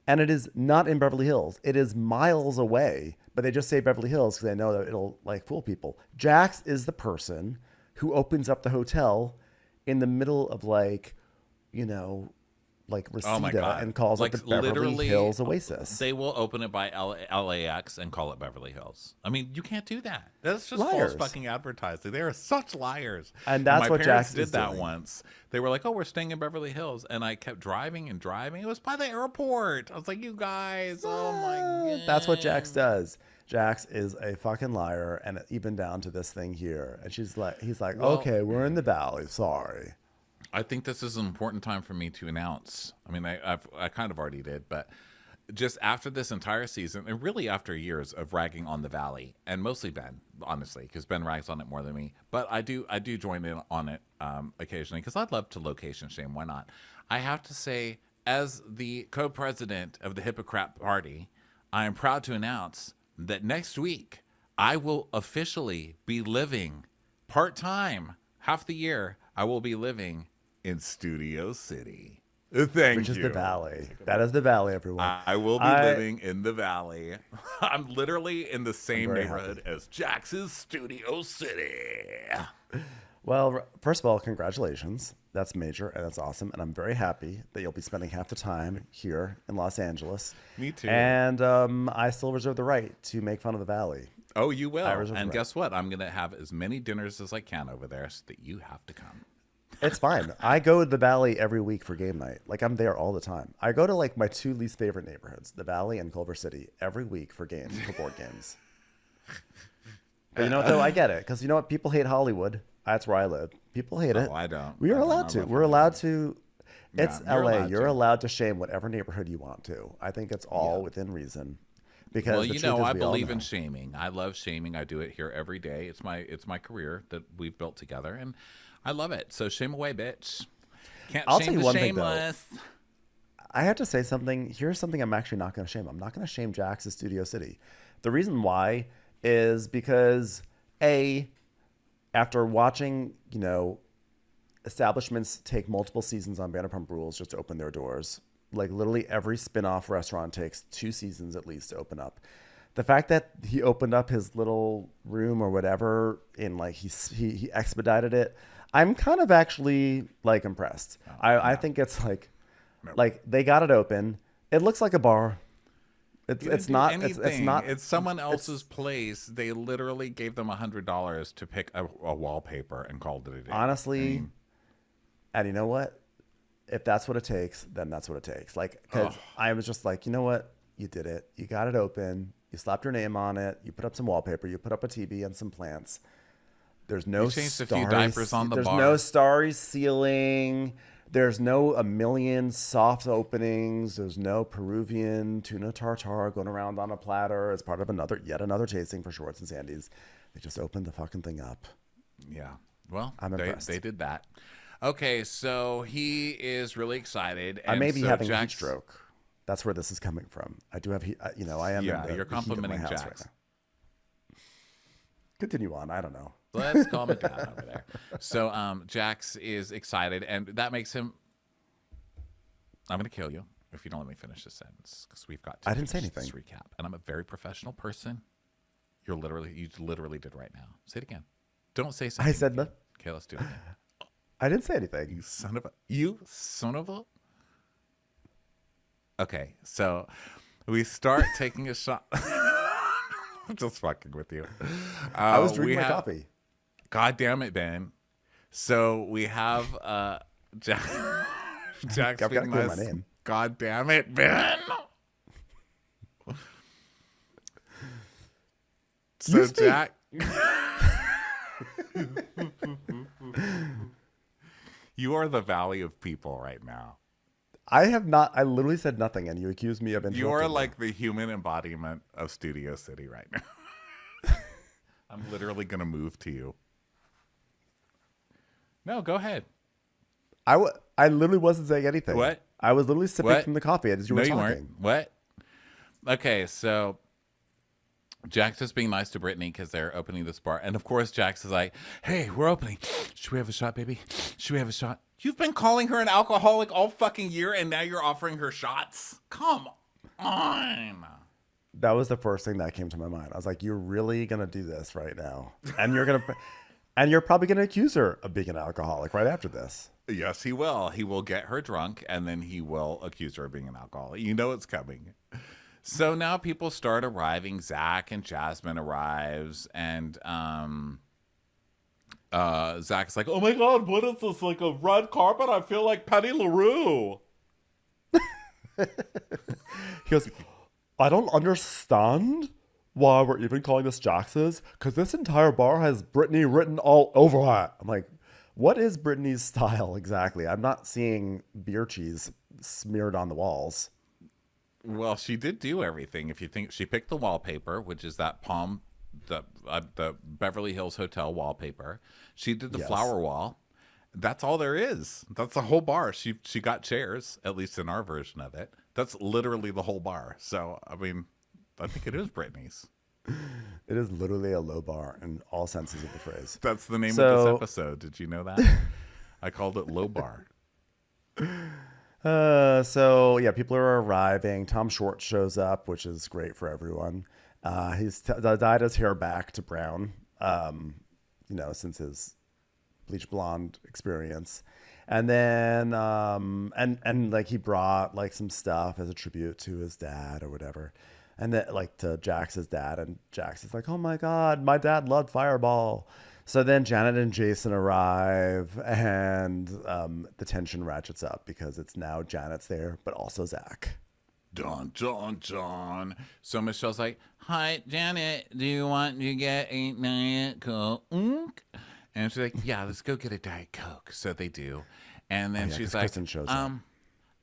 And it is not in Beverly Hills. It is miles away, but they just say Beverly Hills because they know that it'll like fool people. Jax is the person who opens up the hotel in the middle of like, you know, like Oh my Reseda God. and calls Like, it the Beverly literally, Hills Oasis. They will open it by LAX and call it Beverly Hills. I mean, you can't do that. That's just Liars. false fucking advertising. They are such liars. And that's my what parents Jax did is that doing. once. They were like, "Oh, we're staying in Beverly Hills," and I kept driving and driving. It was by the airport. I was like, "You guys, oh my God." That's what Jax does. Jax is a fucking liar, and even down to this thing here. And he's like, Well, okay, we're in the Valley. Sorry. I think this is an important time for me to announce. I mean, I kind of already did, but just after this entire season, and really after years of ragging on the Valley, and mostly Ben, honestly, because Ben rags on it more than me, but I do join in on it occasionally because I'd love to location shame. Why not? I have to say, as the co-president of the Hippocrat Party, I am proud to announce that next week I will officially be living part-time, half the year. I will be living in Studio City. Thank Which is you. the Valley. That is the Valley, everyone. I will be living in the Valley. I'm literally in the same very neighborhood as Jax's Studio City. Well, first of all, congratulations. That's major and that's awesome. And I'm very happy that you'll be spending half the time here in Los Angeles. Me too. And I still reserve the right to make fun of the Valley. Oh, you will. reserve the And right. guess what? I'm going to have as many dinners as I can over there so that you have to come. It's fine. I go to the Valley every week for game night. Like, I'm there all the time. I go to like my two least favorite neighborhoods, the Valley and Culver City, every week for games, for board games. But you know what, though? I get it. Because you know what? People hate Hollywood. That's where I live. People hate it. Oh, I don't. We are I don't allowed know to. about We're allowed to. Yeah, It's you're LA. allowed You're to. allowed to shame whatever neighborhood you want to. I think it's all within reason. Because Well, the you truth know, is I we all believe in know. shaming. I love shaming. I do it here every day. It's my career that we've built together, and I love it. So shame away, bitch. Can't I'll shame tell you the one thing, though. shameless. I have to say something. Here's something I'm actually not going to shame. I'm not going to shame Jax's Studio City. The reason why is because, A, after watching, you know, establishments take multiple seasons on Vanderpump Rules just to open their doors, like literally every spin-off restaurant takes 2 seasons at least to open up. The fact that he opened up his little room or whatever and like he expedited it, I'm kind of actually like impressed. I think it's like they got it open. It looks like a bar. It's You didn't do not. anything. It's not. It's someone else's place. They literally gave them $100 to pick a wallpaper and called it a day. Honestly, and you know what? If that's what it takes, then that's what it takes. Like, because I was just like, you know what? You did it. You got it open. You slapped your name on it. You put up some wallpaper. You put up a TV and some plants. There's no You changed a few starry diapers on the There's bar. no starry ceiling. There's no a million soft openings. There's no Peruvian tuna tartare going around on a platter as part of yet another tasting for Schwartz and Sandy's. They just opened the fucking thing up. Yeah. Well, I'm impressed. they did that. Okay, so he is really excited. I And may be so having a heat Jax- stroke. That's where this is coming from. I do have heat. You know, I am. Yeah, in the you're heat of my complimenting house Jax. now. Continue on. I don't know. Let's calm it down over there. So Jax is excited, and that makes him. I'm going to kill you if you don't let me finish this sentence because we've got to I didn't say finish this anything. recap. And I'm a very professional person. You literally did right now. Say it again. Don't say something. I said again. that. Okay, let's do it again. I didn't say anything. You son of a. Okay, so we start taking a shot. I'm just fucking with you. I was drinking my coffee. God damn it, Ben. So we have Jack's I've got to being clear my nice. name. God damn it, Ben. So You speak. Jack. You are the valley of people right now. I have not. I literally said nothing, and you accused me of interrupting. You are you. like the human embodiment of Studio City right now. I'm literally going to move to you. No, go ahead. I literally wasn't saying anything. What? I was literally sipping What? from the coffee as you were No, you talking. weren't. What? Okay, so Jack's just being nice to Brittany because they're opening this bar. And of course, Jax is like, hey, we're opening. Should we have a shot, baby? Should we have a shot? You've been calling her an alcoholic all fucking year, and now you're offering her shots? Come on. That was the first thing that came to my mind. I was like, you're really going to do this right now. And you're probably going to accuse her of being an alcoholic right after this. Yes, he will. He will get her drunk, and then he will accuse her of being an alcoholic. You know it's coming. So now people start arriving. Zach and Jasmine arrives, and Zach's like, oh my God, what is this, like a red carpet? I feel like Patty LaRue. He goes, I don't understand why we're even calling this Jax's, because this entire bar has Brittany written all over it. I'm like, what is Brittany's style exactly? I'm not seeing beer cheese smeared on the walls. Well, she did do everything. If you think she picked the wallpaper, which is that the Beverly Hills Hotel wallpaper. She did the flower wall. That's all there is. That's the whole bar. She got chairs, at least in our version of it. That's literally the whole bar. So, I mean, I think it is Brittany's. It is literally a low bar in all senses of the phrase. That's the name of this episode. Did you know that? I called it Low Bar. So yeah, people are arriving. Tom Short shows up, which is great for everyone. He's dyed his hair back to brown, since his bleach blonde experience. And then, and like he brought like some stuff as a tribute to his dad or whatever. And then like to Jax's dad, and Jax is like, oh my God, my dad loved Fireball. So then Janet and Jason arrive, and the tension ratchets up because it's now Janet's there, but also Zach. Dun, dun, dun. So Michelle's like, hi, Janet, do you want to get a Diet Coke? And she's like, yeah, let's go get a Diet Coke. So they do. And then she's like, Kristen shows up.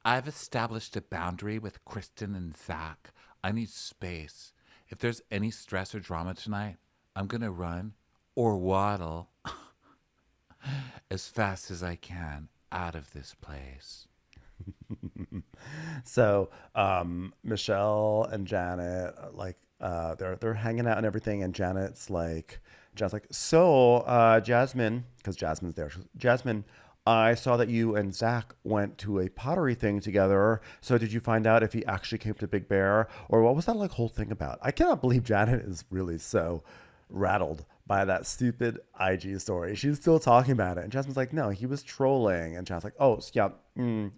I've established a boundary with Kristen and Zach. I need space. If there's any stress or drama tonight, I'm going to run or waddle as fast as I can out of this place. So Michelle and Janet, like they're hanging out and everything, and Janet's like, so Jasmine, because Jasmine's there. Jasmine, I saw that you and Zach went to a pottery thing together. So did you find out if he actually came to Big Bear, or what was that like whole thing about? I cannot believe Janet is really so rattled by that stupid IG story. She's still talking about it. And Jasmine's like, no, he was trolling. And Jasmine's like, oh, yeah,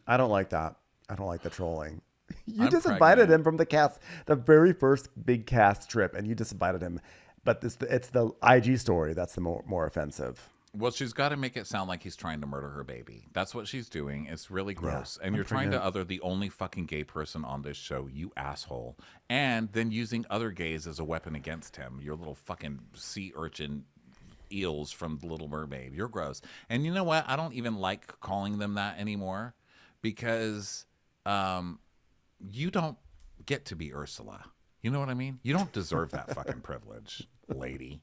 I don't like that. I don't like the trolling. You disinvited him from the cast, the very first big cast trip, and you disinvited him. But it's the IG story that's the more offensive. Well, she's got to make it sound like he's trying to murder her baby. That's what she's doing. It's really gross. Yeah, and you're trying to other the only fucking gay person on this show, you asshole. And then using other gays as a weapon against him. Your little fucking sea urchin eels from The Little Mermaid. You're gross. And you know what? I don't even like calling them that anymore because you don't get to be Ursula. You know what I mean? You don't deserve that fucking privilege, lady.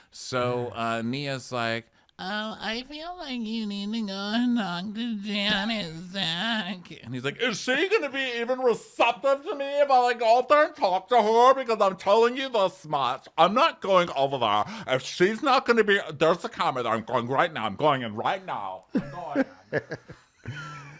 So Nia's like, oh, I feel like you need to go and talk to Janet, Zach. And he's like, is she going to be even receptive to me if I like go up there and talk to her? Because I'm telling you this much. I'm not going over there. If she's not going to be, there's a camera there. I'm going right now. I'm going in right now. I'm going in.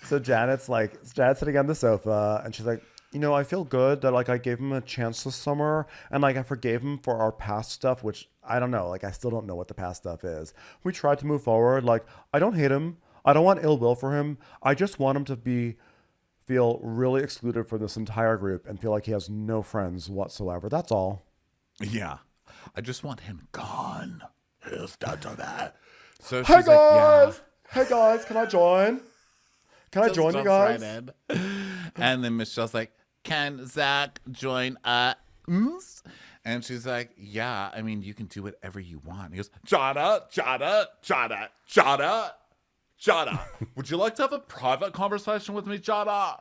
So Janet's sitting on the sofa, and she's like, you know, I feel good that like I gave him a chance this summer and like I forgave him for our past stuff, which I don't know. Like I still don't know what the past stuff is. We tried to move forward. Like I don't hate him. I don't want ill will for him. I just want him to feel really excluded from this entire group and feel like he has no friends whatsoever. That's all. Yeah. I just want him gone. He's done to that. So Hey she's like, yeah. guys! Hey guys, can I join? Can I Just join you jumps guys? right in. And then Michelle's like, can Zach join us? And she's like, yeah, I mean, you can do whatever you want. He goes, Jada, Jada, Jada, Jada. Jada, would you like to have a private conversation with me, Jada?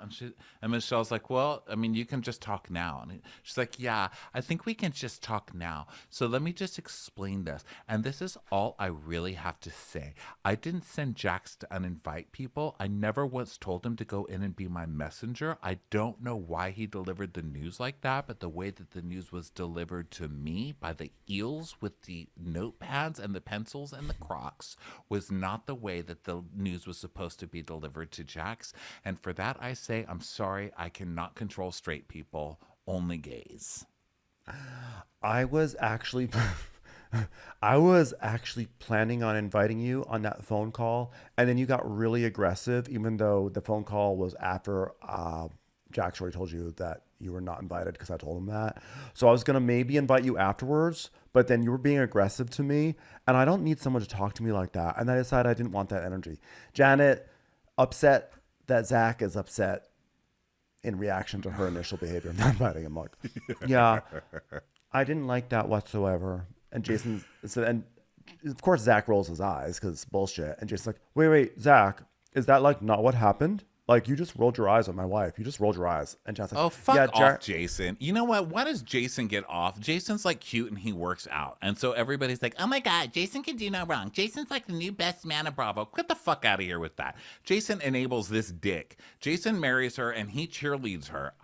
And Michelle's like, well, I mean, you can just talk now. And she's like, yeah, I think we can just talk now. So let me just explain this. And this is all I really have to say. I didn't send Jax to uninvite people. I never once told him to go in and be my messenger. I don't know why he delivered the news like that, but the way that the news was delivered to me by the eels with the notepads and the pencils and the Crocs was not the way that the news was supposed to be delivered to Jax. And for that, I say, I'm sorry, I cannot control straight people, only gays. I was actually I was actually planning on inviting you on that phone call, and then you got really aggressive, even though the phone call was after Jax already told you that you were not invited because I told him that. So I was gonna maybe invite you afterwards, but then you were being aggressive to me, and I don't need someone to talk to me like that. And I decided I didn't want that energy. Janet, upset that Zach is upset in reaction to her initial behavior of not inviting him. Like, yeah, I didn't like that whatsoever. And Jason said, and of course Zach rolls his eyes because it's bullshit. And Jason's like, wait, Zach, is that like not what happened? Like you just rolled your eyes at my wife. You just rolled your eyes. And Jason's like, Oh, fuck yeah, off, Jason. You know what? Why does Jason get off? Jason's like cute and he works out. And so everybody's like, oh my God, Jason can do no wrong. Jason's like the new best man of Bravo. Get the fuck out of here with that. Jason enables this dick. Jason marries her and he cheerleads her.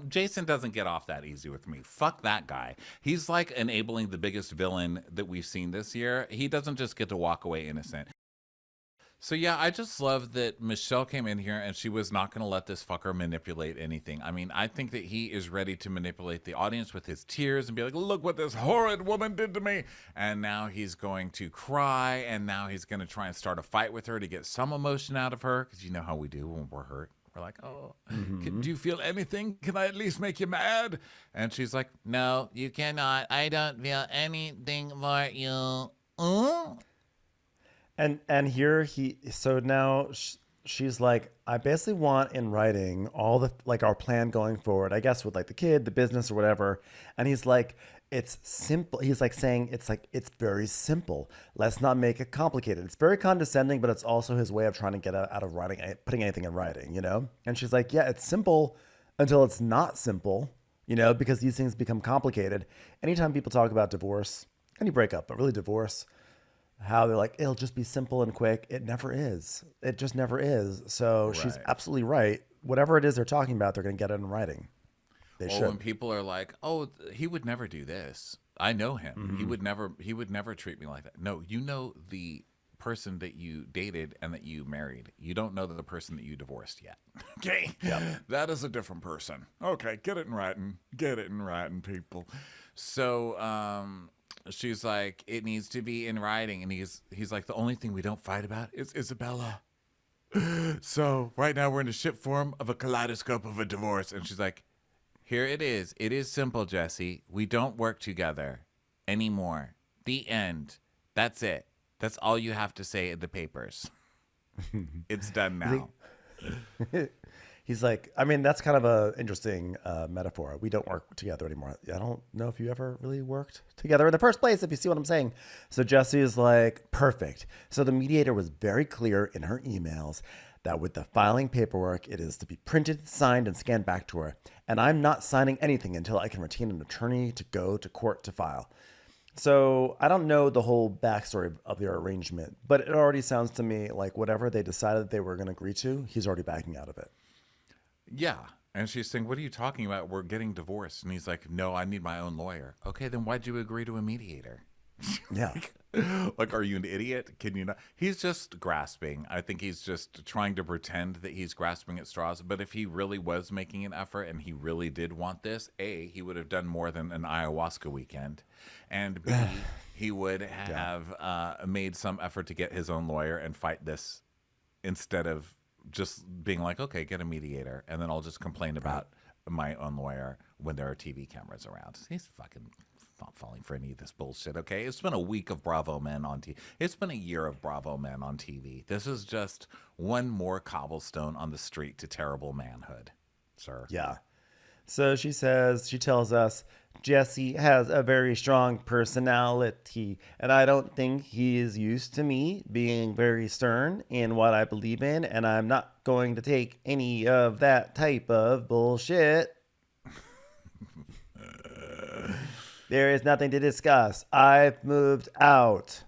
Jason doesn't get off that easy with me. Fuck that guy. He's like enabling the biggest villain that we've seen this year. He doesn't just get to walk away innocent. So yeah, I just love that Michelle came in here and she was not going to let this fucker manipulate anything. I mean, I think that he is ready to manipulate the audience with his tears and be like, look what this horrid woman did to me. And now he's going to cry and now he's going to try and start a fight with her to get some emotion out of her. Because you know how we do when we're hurt. We're like, oh, do you feel anything? Can I at least make you mad? And she's like, no, you cannot. I don't feel anything for you. And here so now she's like, I basically want in writing all the like our plan going forward, I guess with like the kid, the business or whatever. And he's like, it's simple. He's like saying it's very simple. Let's not make it complicated. It's very condescending, but it's also his way of trying to get out of writing, putting anything in writing, you know? And she's like, yeah, it's simple until it's not simple, you know, because these things become complicated. Anytime people talk about divorce, any breakup, but really divorce, how they're like, it'll just be simple and quick. It never is. It just never is. So she's absolutely right. Whatever it is they're talking about, they're going to get it in writing. They should. When people are like, oh, he would never do this. I know him. He would never treat me like that. No, you know the person that you dated and that you married. You don't know the person that you divorced yet. Okay? Yeah. That is a different person. Okay, get it in writing. Get it in writing, people. So, she's like, it needs to be in writing. And he's like, the only thing we don't fight about is Isabella. So right now we're in the ship form of a kaleidoscope of a divorce. And she's like, here it is. It is simple, Jesse. We don't work together anymore. The end. That's it. That's all you have to say in the papers. It's done now. He's like, I mean, that's kind of a interesting metaphor. We don't work together anymore. I don't know if you ever really worked together in the first place, if you see what I'm saying. So Jesse is like, perfect. So the mediator was very clear in her emails that with the filing paperwork, it is to be printed, signed, and scanned back to her. And I'm not signing anything until I can retain an attorney to go to court to file. So I don't know the whole backstory of their arrangement, but it already sounds to me like whatever they decided they were going to agree to, he's already backing out of it. Yeah. And she's saying, what are you talking about? We're getting divorced. And he's like, no, I need my own lawyer. Okay, then why'd you agree to a mediator? Yeah. Like, are you an idiot? Can you not? He's just grasping. I think he's just trying to pretend that he's grasping at straws. But if he really was making an effort and he really did want this, A, he would have done more than an ayahuasca weekend. And B, he would have made some effort to get his own lawyer and fight this instead of just being like, okay, get a mediator. And then I'll just complain about my own lawyer when there are TV cameras around. He's fucking not falling for any of this bullshit, okay? It's been a week of Bravo men on TV. It's been a year of Bravo men on TV. This is just one more cobblestone on the street to terrible manhood, sir. Yeah. So she tells us, Jesse has a very strong personality, and I don't think he is used to me being very stern in what I believe in, and I'm not going to take any of that type of bullshit. There is nothing to discuss. I've moved out.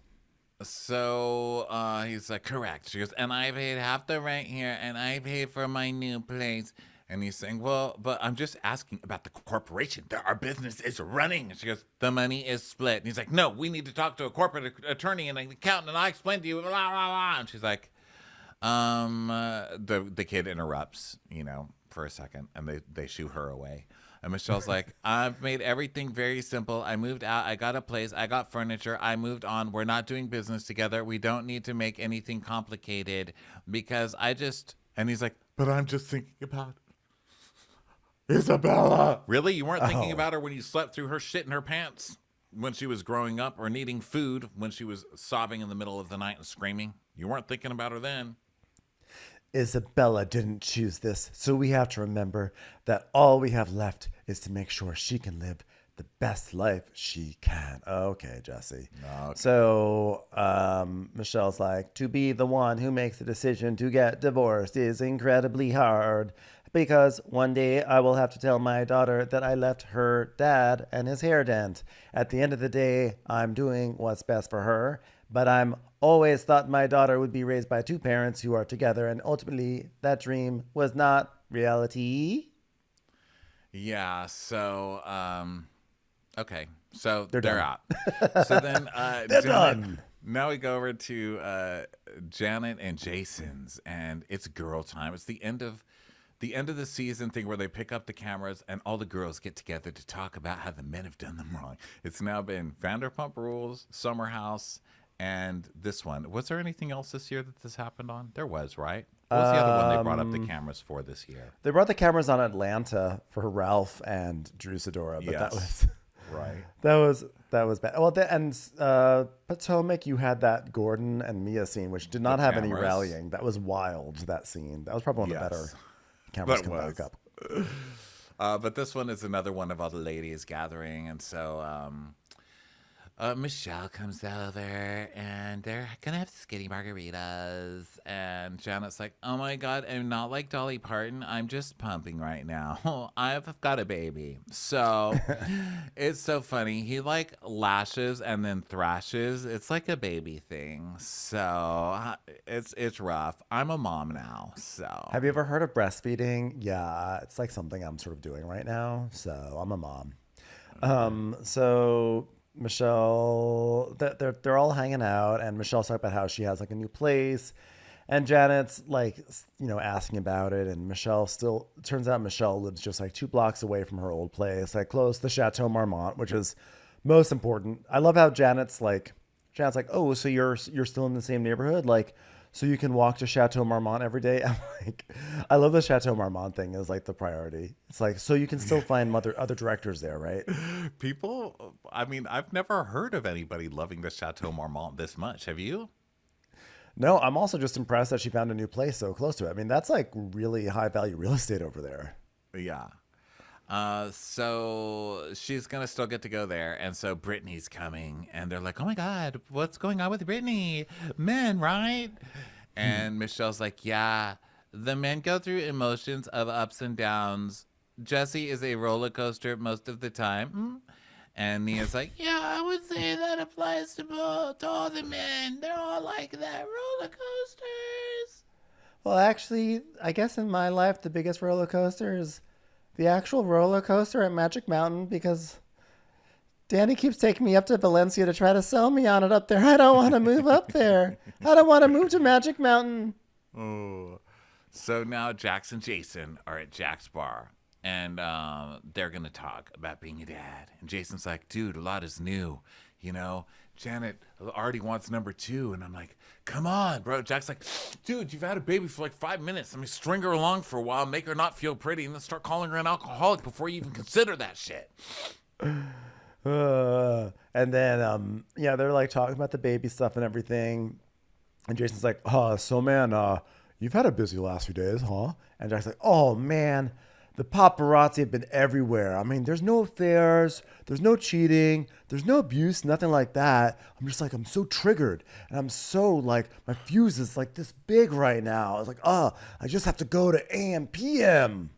So he's like, correct. She goes, and I paid half the rent here, and I paid for my new place. And he's saying, well, but I'm just asking about the corporation. Our business is running. And she goes, the money is split. And he's like, no, we need to talk to a corporate attorney and an accountant, and I explained to you, blah, blah, blah. And she's like, the kid interrupts, for a second, and they shoo her away. And Michelle's like, I've made everything very simple. I moved out. I got a place. I got furniture. I moved on. We're not doing business together. We don't need to make anything complicated because and he's like, But I'm just thinking about Isabella. really? You weren't thinking about her when you slept through her shit in her pants when she was growing up, or needing food when she was sobbing in the middle of the night and screaming? You weren't thinking about her then. Isabella didn't choose this, so we have to remember that all we have left is to make sure she can live the best life she can. Okay, Jesse. Okay. So Michelle's like, to be the one who makes the decision to get divorced is incredibly hard because one day I will have to tell my daughter that I left her dad and his hair dent. At the end of the day, I'm doing what's best for her, but I'm always thought my daughter would be raised by two parents who are together, and ultimately that dream was not reality. Yeah, so okay. So they're done. out. So then They're Janet, done. now we go over to Janet and Jason's, and it's girl time. It's the end of the season thing where they pick up the cameras and all the girls get together to talk about how the men have done them wrong. It's now been Vanderpump Rules, Summer House, and this one. Was there anything else this year that this happened on? There was, right? What was the other one they brought up the cameras for this year? They brought the cameras on Atlanta for Ralph and Drew Sidora, but that was right. that was bad. Well, Potomac, you had that Gordon and Mia scene, which did not have any cameras. rallying. That was wild. That scene. That was probably one of the better cameras That come was. back up. But this one is another one of all the ladies gathering, and so Michelle comes over, and they're gonna have skinny margaritas. And Janet's like, "Oh my God, I'm not like Dolly Parton. I'm just pumping right now. I've got a baby." So it's so funny. He like lashes and then thrashes. It's like a baby thing. So it's rough. I'm a mom now. So Have you ever heard of breastfeeding? Yeah, it's like something I'm sort of doing right now. So I'm a mom. So Michelle, they're all hanging out, and Michelle's talking about how she has like a new place, and Janet's like, asking about it, and turns out Michelle lives just like 2 blocks away from her old place, like close to Chateau Marmont, which is most important. I love how Janet's like, oh, so you're still in the same neighborhood, like, so you can walk to Chateau Marmont every day. I'm like, I love the Chateau Marmont thing is like the priority. It's like, so you can still find other directors there, right? people, I mean, I've never heard of anybody loving the Chateau Marmont this much. Have you? No, I'm also just impressed that she found a new place so close to it. I mean, that's like really high value real estate over there. Yeah. So she's gonna still get to go there, and so Brittany's coming, and they're like, "Oh my God, what's going on with Brittany? Men, right?" And Michelle's like, "Yeah, the men go through emotions of ups and downs. Jesse is a roller coaster most of the time." And Nia's like, "Yeah, I would say that applies to all the men. They're all like that, roller coasters." Well, actually, I guess in my life, the biggest roller coaster is the actual roller coaster at Magic Mountain, because Danny keeps taking me up to Valencia to try to sell me on it up there. I don't want to move up there. I don't want to move to Magic Mountain. Oh. So now Jax and Jason are at Jack's bar, and they're going to talk about being a dad. And Jason's like, dude, a lot is new. You know, Janet already wants number 2. And I'm like, come on, bro. Jack's like, dude, you've had a baby for like 5 minutes. Let me string her along for a while, make her not feel pretty, and then start calling her an alcoholic before you even consider that shit. And then, they're like talking about the baby stuff and everything. And Jason's like, so man, you've had a busy last few days, huh? And Jack's like, oh man, the paparazzi have been everywhere. I mean, there's no affairs, there's no cheating, there's no abuse, nothing like that. I'm just like, I'm so triggered. And I'm so like, my fuse is like this big right now. I was like, I just have to go to AM PM.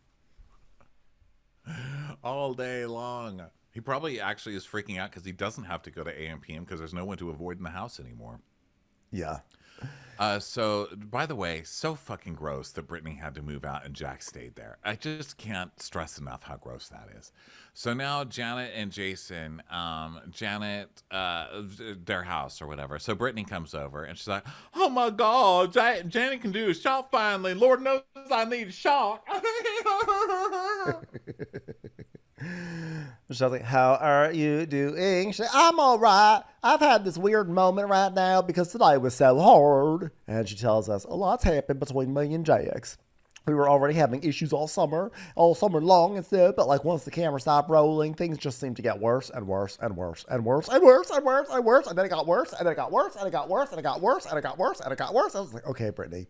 All day long. He probably actually is freaking out because he doesn't have to go to AM PM because there's no one to avoid in the house anymore. Yeah. So, by the way, so fucking gross that Brittany had to move out and Jack stayed there. I just can't stress enough how gross that is. So now Janet and Jason, their house or whatever. So Brittany comes over and she's like, oh my God, Janet can do a shot finally. Lord knows I need a shot. She's like, how are you doing? She's like, I'm all right. I've had this weird moment right now because today was so hard. And she tells us a lot's happened between me and Jax. We were already having issues all summer long and stuff. But like once the camera stopped rolling, things just seemed to get worse and worse and worse and worse and worse and worse and worse. And then it got worse and then it got worse and it got worse and it got worse and it got worse and it got worse. I was like, okay, Brittany.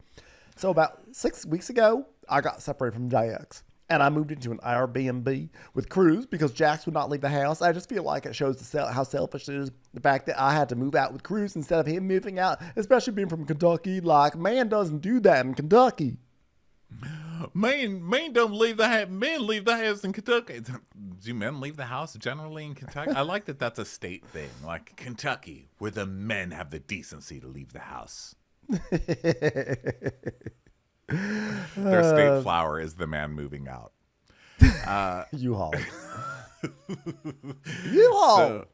So about 6 weeks ago, I got separated from Jax. And I moved into an Airbnb with Cruz because Jax would not leave the house. I just feel like it shows how selfish it is. The fact that I had to move out with Cruz instead of him moving out, especially being from Kentucky. Like, man doesn't do that in Kentucky. Men don't leave the house. Men leave the house in Kentucky. Do men leave the house generally in Kentucky? I like that that's a state thing. Like Kentucky, where the men have the decency to leave the house. Their state flower is the man moving out. U-Haul. U-Haul.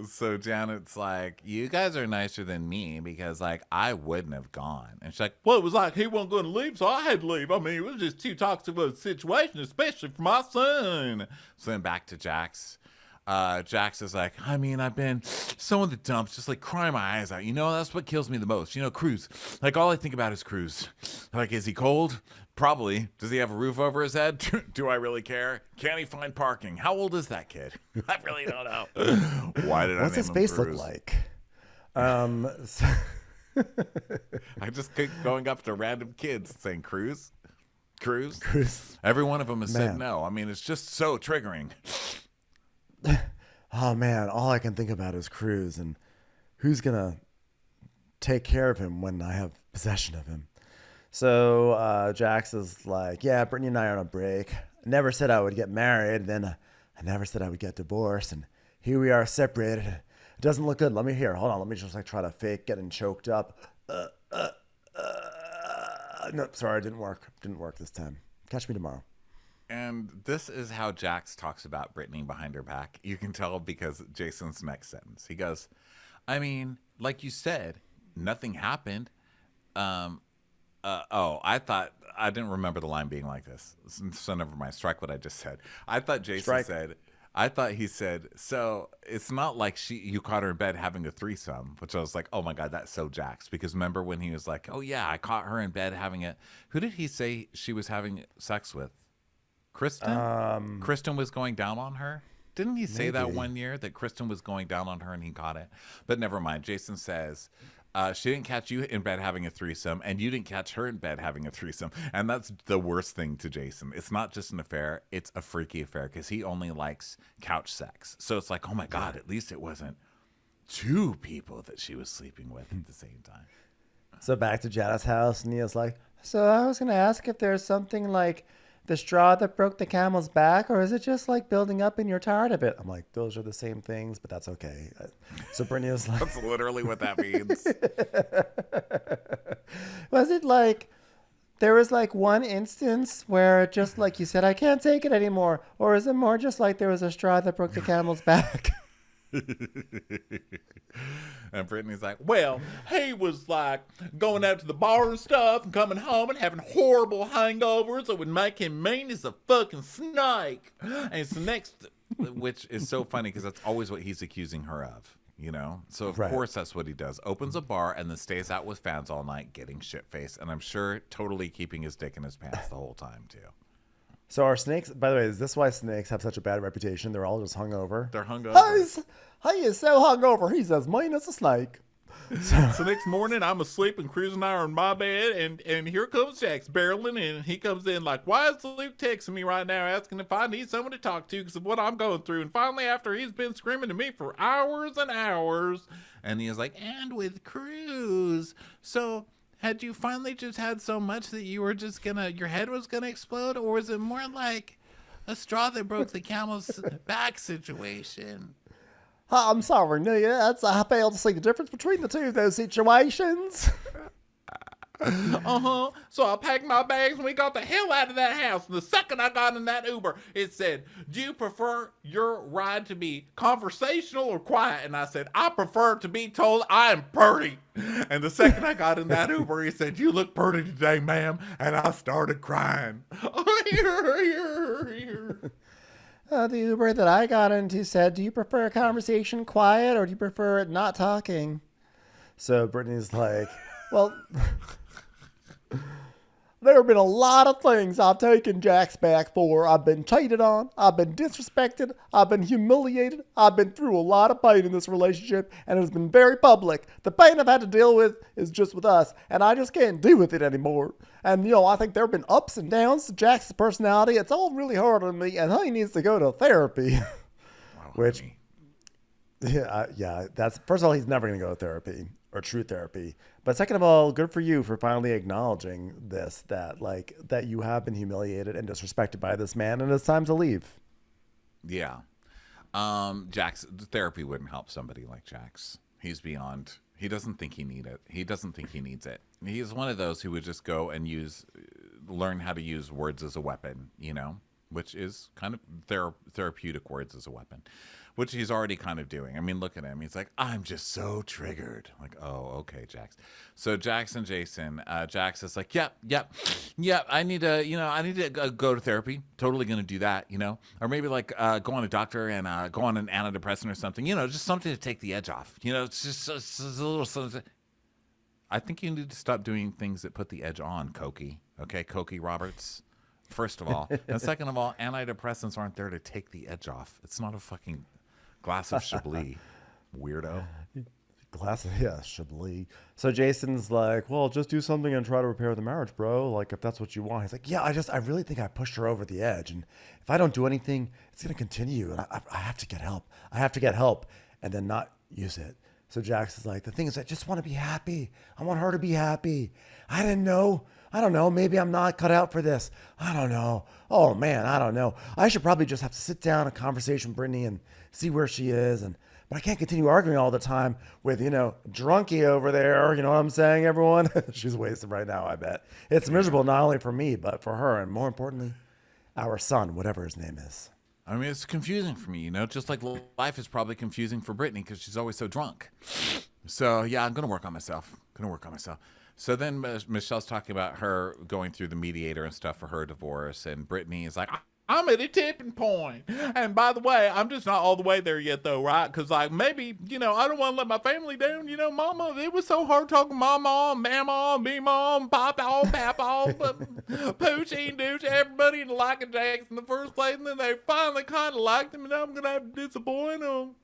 So Janet's like, you guys are nicer than me because like I wouldn't have gone. And she's like, well, it was like he wasn't going to leave, so I had to leave. I mean, it was just too toxic of a situation, especially for my son. So then back to Jax. Jax is like, I mean, I've been so in the dumps, just like crying my eyes out. You know, that's what kills me the most. You know, Cruz. Like, all I think about is Cruz. Like, is he cold? Probably. Does he have a roof over his head? Do I really care? Can he find parking? How old is that kid? I really don't know. Why did What's I name his him face Cruz? look like? I just keep going up to random kids saying Cruz. Cruz. Cruz. Every one of them has said Man. no. I mean, it's just so triggering. Oh man, all I can think about is Cruz and who's gonna take care of him when I have possession of him. So Jax is like, yeah, Brittany and I are on a break. I never said I would get married, then I never said I would get divorced, and here we are separated. It doesn't look good. Hold on, let me just like try to fake getting choked up. No, sorry, it didn't work. Didn't work this time. Catch me tomorrow. And this is how Jax talks about Brittany behind her back. You can tell because Jason's next sentence. He goes, I mean, like you said, nothing happened. I didn't remember the line being like this. So never mind. Strike what I just said. I thought Jason he said, so it's not like you caught her in bed having a threesome, which I was like, oh my God, that's so Jax. Because remember when he was like, oh yeah, I caught her in bed having it. Who did he say she was having sex with? Kristen? Kristen was going down on her? Didn't he say that one year that Kristen was going down on her and he caught it? But never mind. Jason says, she didn't catch you in bed having a threesome and you didn't catch her in bed having a threesome. And that's the worst thing to Jason. It's not just an affair. It's a freaky affair because he only likes couch sex. So it's like, oh my God, at least it wasn't 2 people that she was sleeping with at the same time. So back to Janet's house, and Neil's like, so I was going to ask if there's something like the straw that broke the camel's back, or is it just like building up and you're tired of it? I'm like, those are the same things, but that's okay. So Brittany was like, That's literally what that means. was it like there was like one instance where just like you said, I can't take it anymore? Or is it more just like there was a straw that broke the camel's back? And Brittany's like, well, he was like going out to the bar and stuff and coming home and having horrible hangovers that would make him mean as a fucking snake. And so next, which is so funny because that's always what he's accusing her of, you know? So of Right. course that's what he does. Opens a bar and then stays out with fans all night getting shit-faced. And I'm sure totally keeping his dick in his pants the whole time too. So are snakes, by the way, is this why snakes have such a bad reputation? They're all just hungover. They're hungover. He is so hungover. He's as mean as a snake. So next morning, I'm asleep and Cruz and I are in my bed, and here comes Jax barreling in, and he comes in like, why is Luke texting me right now asking if I need someone to talk to because of what I'm going through? And finally, after he's been screaming to me for hours and hours, and he is like, and with Cruz. So had you finally just had so much that you were just your head was gonna explode, or was it more like a straw that broke the camel's back situation? I'm sorry, Nia. I failed to see the difference between the two of those situations. So I packed my bags and we got the hell out of that house. And the second I got in that Uber, it said, do you prefer your ride to be conversational or quiet? And I said, I prefer to be told I am pretty. And the second I got in that Uber, he said, you look pretty today, ma'am. And I started crying. The Uber that I got into said, do you prefer a conversation quiet or do you prefer it not talking? So Brittany's like, well, there have been a lot of things I've taken Jax back for. I've been cheated on. I've been disrespected. I've been humiliated. I've been through a lot of pain in this relationship, and it's been very public. The pain I've had to deal with is just with us, and I just can't deal with it anymore. And, I think there have been ups and downs to Jax's personality. It's all really hard on me, and he needs to go to therapy. Wow, Which, honey. yeah, that's, first of all, he's never going to go to therapy or true therapy. But second of all, good for you for finally acknowledging this, that you have been humiliated and disrespected by this man, and it's time to leave. Yeah. Jax, therapy wouldn't help somebody like Jax. He's beyond. He doesn't think he need it. He doesn't think he needs it. He's one of those who would just go and learn how to use words as a weapon, which is kind of therapeutic words as a weapon, which he's already kind of doing. I mean, look at him. He's like, I'm just so triggered. Like, oh, okay, Jax. So Jax and Jason, Jax is like, yep. I need to go to therapy. Totally going to do that, or maybe like go on a doctor and go on an antidepressant or something, just something to take the edge off. It's just a little something. I think you need to stop doing things that put the edge on, Cokie. Okay, Cokie Roberts. First of all. And second of all, antidepressants aren't there to take the edge off. It's not a fucking glass of Chablis, weirdo. Chablis. So Jason's like, well, just do something and try to repair the marriage, bro. Like, if that's what you want. He's like, yeah, I really think I pushed her over the edge. And if I don't do anything, it's going to continue. And I have to get help. I have to get help and then not use it. So Jax is like, the thing is, I just want to be happy. I want her to be happy. I don't know. Maybe I'm not cut out for this. I don't know. Oh, man, I don't know. I should probably just have to sit down and conversation with Brittany and see where she is. But I can't continue arguing all the time with, drunkie over there. You know what I'm saying, everyone? She's wasted right now, I bet. It's miserable not only for me, but for her. And more importantly, our son, whatever his name is. I mean, it's confusing for me, just like life is probably confusing for Brittany because she's always so drunk. So, yeah, I'm going to work on myself. So then Michelle's talking about her going through the mediator and stuff for her divorce. And Brittany is like, I'm at a tipping point. And by the way, I'm just not all the way there yet, though, right? Because, maybe, I don't want to let my family down. Mama, it was so hard talking mama, mama, me mom, papa, Poochie and Dooch, everybody into liking Jax in the first place. And then they finally kind of liked him, and I'm going to have to disappoint them.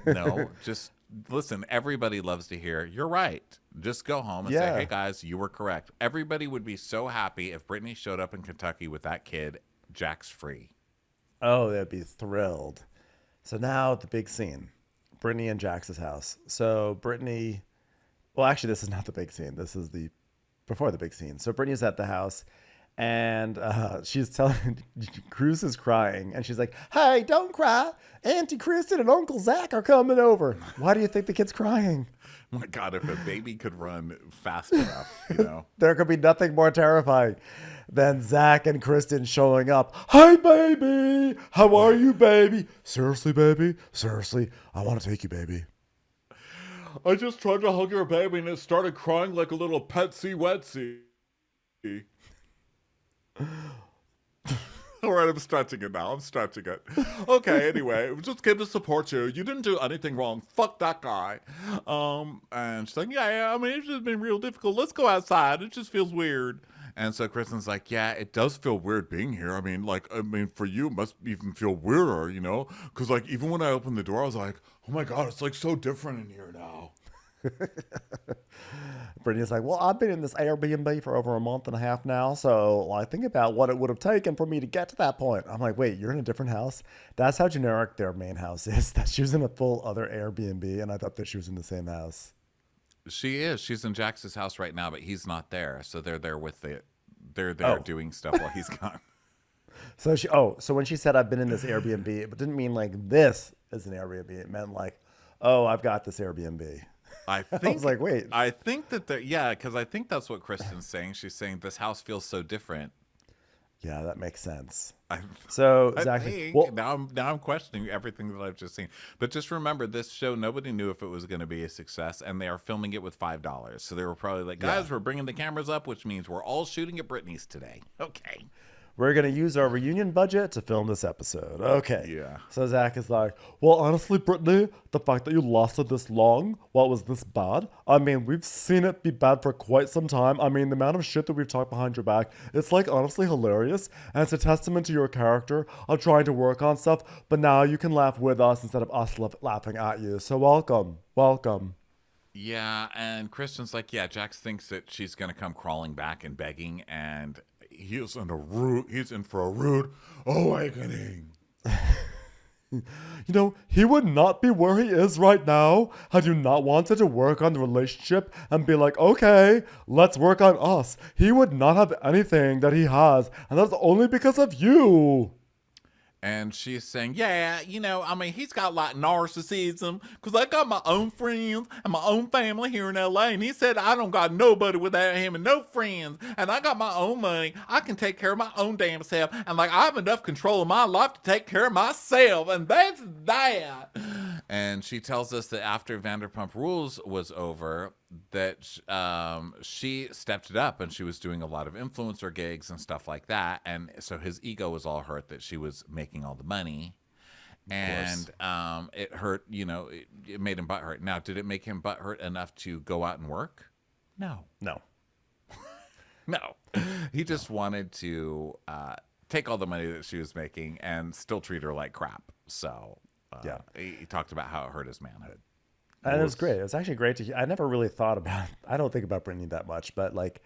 No, just listen, everybody loves to hear, you're right. Just go home and say, hey, guys, you were correct. Everybody would be so happy if Brittany showed up in Kentucky with that kid, Jax free. Oh, they'd be thrilled. So now the big scene, Brittany and Jax's house. So Brittany, well, actually, this is not the big scene. This is before the big scene. So Brittany's at the house And she's telling Cruz is crying, and she's like, "Hey, don't cry! Auntie Kristen and Uncle Zach are coming over." Why do you think the kid's crying? Oh my God, if a baby could run fast enough, you know. There could be nothing more terrifying than Zach and Kristen showing up. "Hey, baby, how are you, baby? Seriously, baby, seriously, I want to take you, baby." I just tried to hug your baby and it started crying like a little petsy wetsy. All right, I'm stretching it now. I'm stretching it. Okay, anyway, it just came to support you. You didn't do anything wrong. Fuck that guy. And she's like, yeah, I mean, it's just been real difficult. Let's go outside. It just feels weird. And so Kristen's like, yeah, It does feel weird being here. I mean, for you, it must even feel weirder, you know? Because, like, even when I opened the door, I was like, oh my God, it's like so different in here now. Brittany's like, "Well, I've been in this Airbnb for over a month and a half now, so I think about what it would have taken for me to get to that point." I'm like, "Wait, you're in a different house?" That's how generic their main house is. That she was in a full other Airbnb, and I thought that she was in the same house. she is. She's in Jax's house right now, but he's not there. So they're there with it. They're Oh. there doing stuff while he's gone. So when she said I've been in this Airbnb, it didn't mean like this is an Airbnb. It meant like, oh, I've got this Airbnb. I think. was like, wait. I think that because I think that's what Kristen's saying. She's saying this house feels so different. Yeah, that makes sense. I, So I Zach, think well, now I'm questioning everything that I've just seen. But just remember, this show nobody knew if it was going to be a success, and they are filming it with $5. So they were probably like, guys, we're bringing the cameras up, which means we're all shooting at Brittany's today. Okay. we're going to use our reunion budget to film this episode. Okay. Yeah. So Zach is like, "Well, honestly, Brittany, the fact that you lasted this long, what was this bad? I mean, we've seen it be bad for quite some time. I mean, the amount of shit that we've talked behind your back, it's like honestly hilarious. And it's a testament to your character of trying to work on stuff. But now you can laugh with us instead of us laughing at you. So welcome. Welcome." Yeah, and Kristen's like, yeah, Jax thinks that she's going to come crawling back and begging, and He's in for a rude awakening. "You know, he would not be where he is right now had you not wanted to work on the relationship and be like, okay, let's work on us. He would not have anything that he has, and that's only because of you." And she's saying, yeah, I mean, he's got like narcissism because I got my own friends and my own family here in LA. And he said, I don't got nobody without him and no friends. And I got my own money. I can take care of my own damn self. And like, I have enough control of my life to take care of myself. And that's that. And she tells us that after Vanderpump Rules was over, that she stepped it up and she was doing a lot of influencer gigs and stuff like that. And so his ego was all hurt that she was making all the money. And it hurt, it made him butthurt. Now, did it make him butthurt enough to go out and work? No. No. No. He just wanted to take all the money that she was making and still treat her like crap. So Yeah. he talked about how it hurt his manhood. And it was great. It was actually great to hear. I never really thought about, I don't think about Brittany that much, but like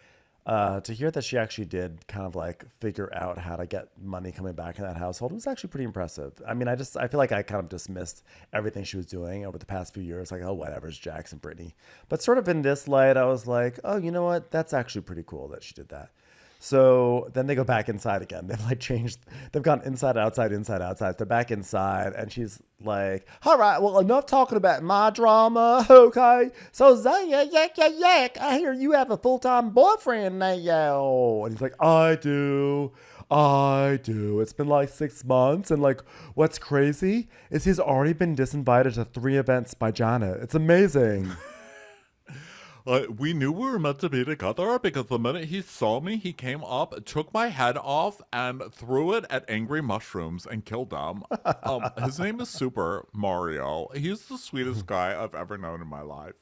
to hear that she actually did kind of like figure out how to get money coming back in that household was actually pretty impressive. I mean, I feel like I kind of dismissed everything she was doing over the past few years. Like, oh, whatever, it's Jax and Brittany. But sort of in this light, I was like, oh, you know what? That's actually pretty cool that she did that. So then they go back inside again. They've like changed. They've gone inside, outside, inside, outside. They're back inside, and she's like, "All right, well, enough talking about my drama, okay? So Zaya, yak, yak, yak. I hear you have a full-time boyfriend now." And he's like, I do. It's been like 6 months, and like, what's crazy is he's already been disinvited to 3 events by Janet. It's amazing. We knew we were meant to be together because the minute he saw me, he came up, took my head off, and threw it at angry mushrooms and killed them. His name is Super Mario. He's the sweetest guy I've ever known in my life.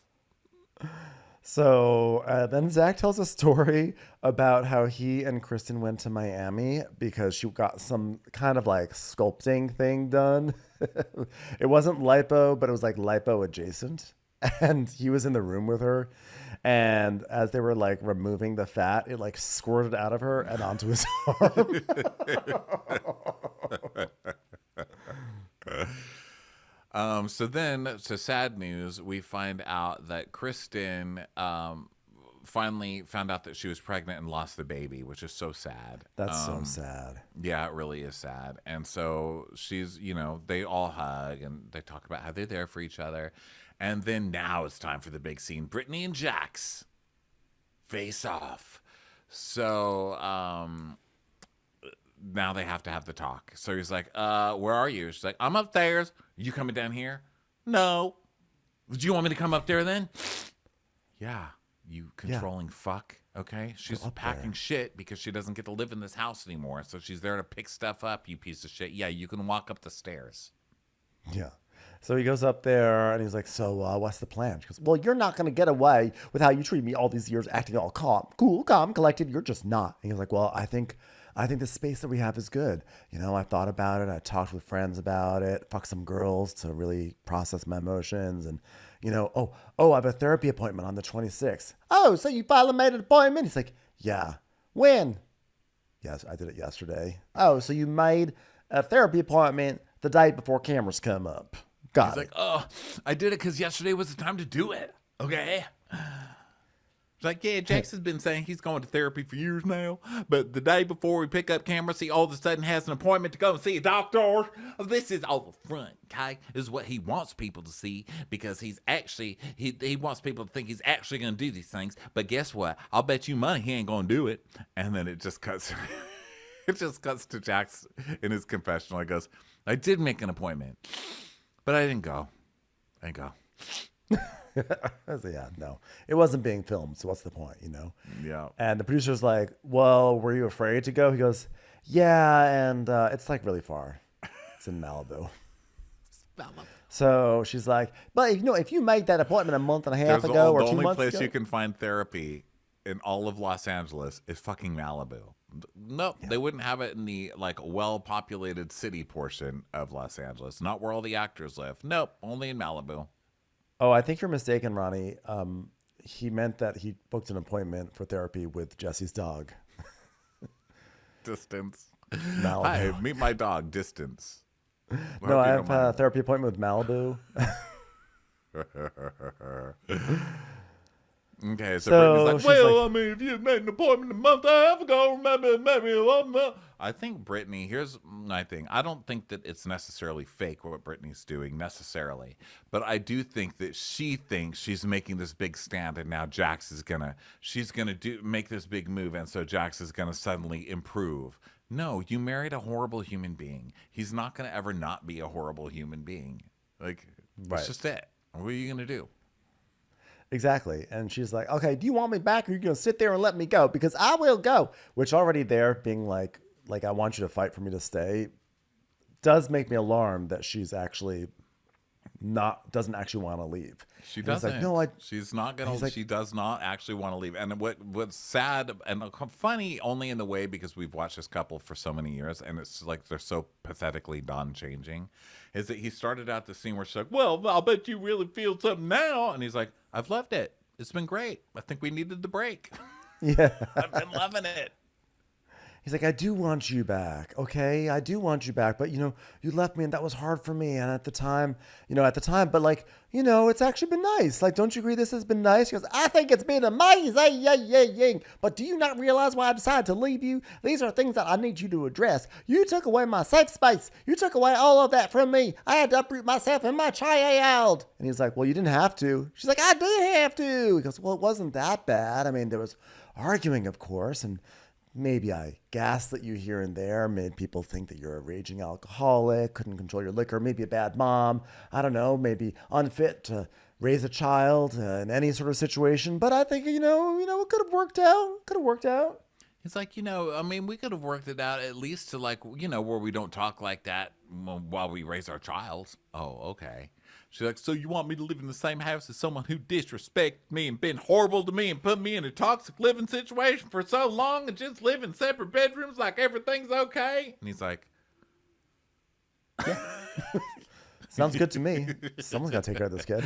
So then Zach tells a story about how he and Kristen went to Miami because she got some kind of like sculpting thing done. It wasn't lipo, but it was like lipo adjacent. And he was in the room with her. And as they were like removing the fat, it like squirted out of her and onto his arm. So then, to sad news, we find out that Kristen finally found out that she was pregnant and lost the baby, which is so sad. That's so sad. Yeah, it really is sad. And so she's, they all hug and they talk about how they're there for each other. And then now it's time for the big scene. Brittany and Jax face off. So now they have to have the talk. So he's like, where are you? She's like, I'm upstairs. You coming down here? No. Do you want me to come up there then? Yeah, you controlling fuck. Okay, she's packing shit because she doesn't get to live in this house anymore. So she's there to pick stuff up, you piece of shit. Yeah, you can walk up the stairs. Yeah. So he goes up there and he's like, so what's the plan? She goes, well, you're not going to get away with how you treated me all these years, acting all calm, collected. You're just not. And he's like, well, I think the space that we have is good. I thought about it. I talked with friends about it. Fucked some girls to really process my emotions. And, I have a therapy appointment on the 26th. Oh, so you finally made an appointment? He's like, yeah. When? Yes, I did it yesterday. Oh, so you made a therapy appointment the day before cameras come up. Got He's it. like, oh, I did it because yesterday was the time to do it. Okay. It's like, yeah, Jax has been saying he's going to therapy for years now, but the day before we pick up cameras, he all of a sudden has an appointment to go and see a doctor. This is all the front, okay? This is what he wants people to see because he's actually, he wants people to think he's actually going to do these things. But guess what? I'll bet you money he ain't going to do it. And then it just cuts. It just cuts to Jax in his confessional. He goes, I did make an appointment, but I didn't go. I didn't go. I said, yeah, no, it wasn't being filmed. So what's the point, Yeah. And the producer's like, well, were you afraid to go? He goes, yeah. And it's like really far. It's in Malibu. So she's like, but if you made that appointment a month and a half ago or 2 months ago. The only place you can find therapy in all of Los Angeles is fucking Malibu. Nope, they wouldn't have it in the well-populated city portion of Los Angeles. Not where all the actors live. Nope, only in Malibu. Oh, I think you're mistaken, Ronnie. He meant that he booked an appointment for therapy with Jesse's dog. Distance. Malibu. Hi, meet my dog, Distance. No, I have a therapy appointment with Malibu. Okay, So Brittany's she's like, well, like- I mean, if you made an appointment a month and a half ago, maybe. I think Brittany, here's my thing. I don't think that it's necessarily fake what Brittany's doing necessarily, but I do think that she thinks she's making this big stand, and now Jax is she's gonna make this big move, and so Jax is gonna suddenly improve. No, you married a horrible human being. He's not gonna ever not be a horrible human being. Like, that's just it. What are you gonna do? Exactly. And she's like, okay, do you want me back or are you going to sit there and let me go? Because I will go. Which already there being like I want you to fight for me to stay does make me alarmed that she's actually doesn't actually want to leave. She And he's doesn't. like, no, She's not gonna. he's like- She does not actually want to leave. And what's sad and funny only in the way because we've watched this couple for so many years, and it's like they're so pathetically non-changing, is that he started out the scene where she's like, "Well, I'll bet you really feel something now," and he's like, "I've loved it. It's been great. I think we needed the break. yeah. I've been loving it." He's like, I do want you back. Okay. I do want you back. But you left me and that was hard for me. And at the time, but it's actually been nice. Like, don't you agree this has been nice? He goes, I think it's been amazing. But do you not realize why I decided to leave you? These are things that I need you to address. You took away my safe space. You took away all of that from me. I had to uproot myself in my child. And he's like, well, you didn't have to. She's like, I did have to. He goes, well, it wasn't that bad. I mean, there was arguing, of course. And maybe I gaslit you here and there, made people think that you're a raging alcoholic, couldn't control your liquor, maybe a bad mom, I don't know, maybe unfit to raise a child in any sort of situation. But I think, it could have worked out. It's like, I mean, we could have worked it out at least to where we don't talk like that while we raise our child. Oh, okay. She's like, so you want me to live in the same house as someone who disrespected me and been horrible to me and put me in a toxic living situation for so long and just live in separate bedrooms like everything's okay? And he's like, Sounds good to me. Someone's got to take care of this kid.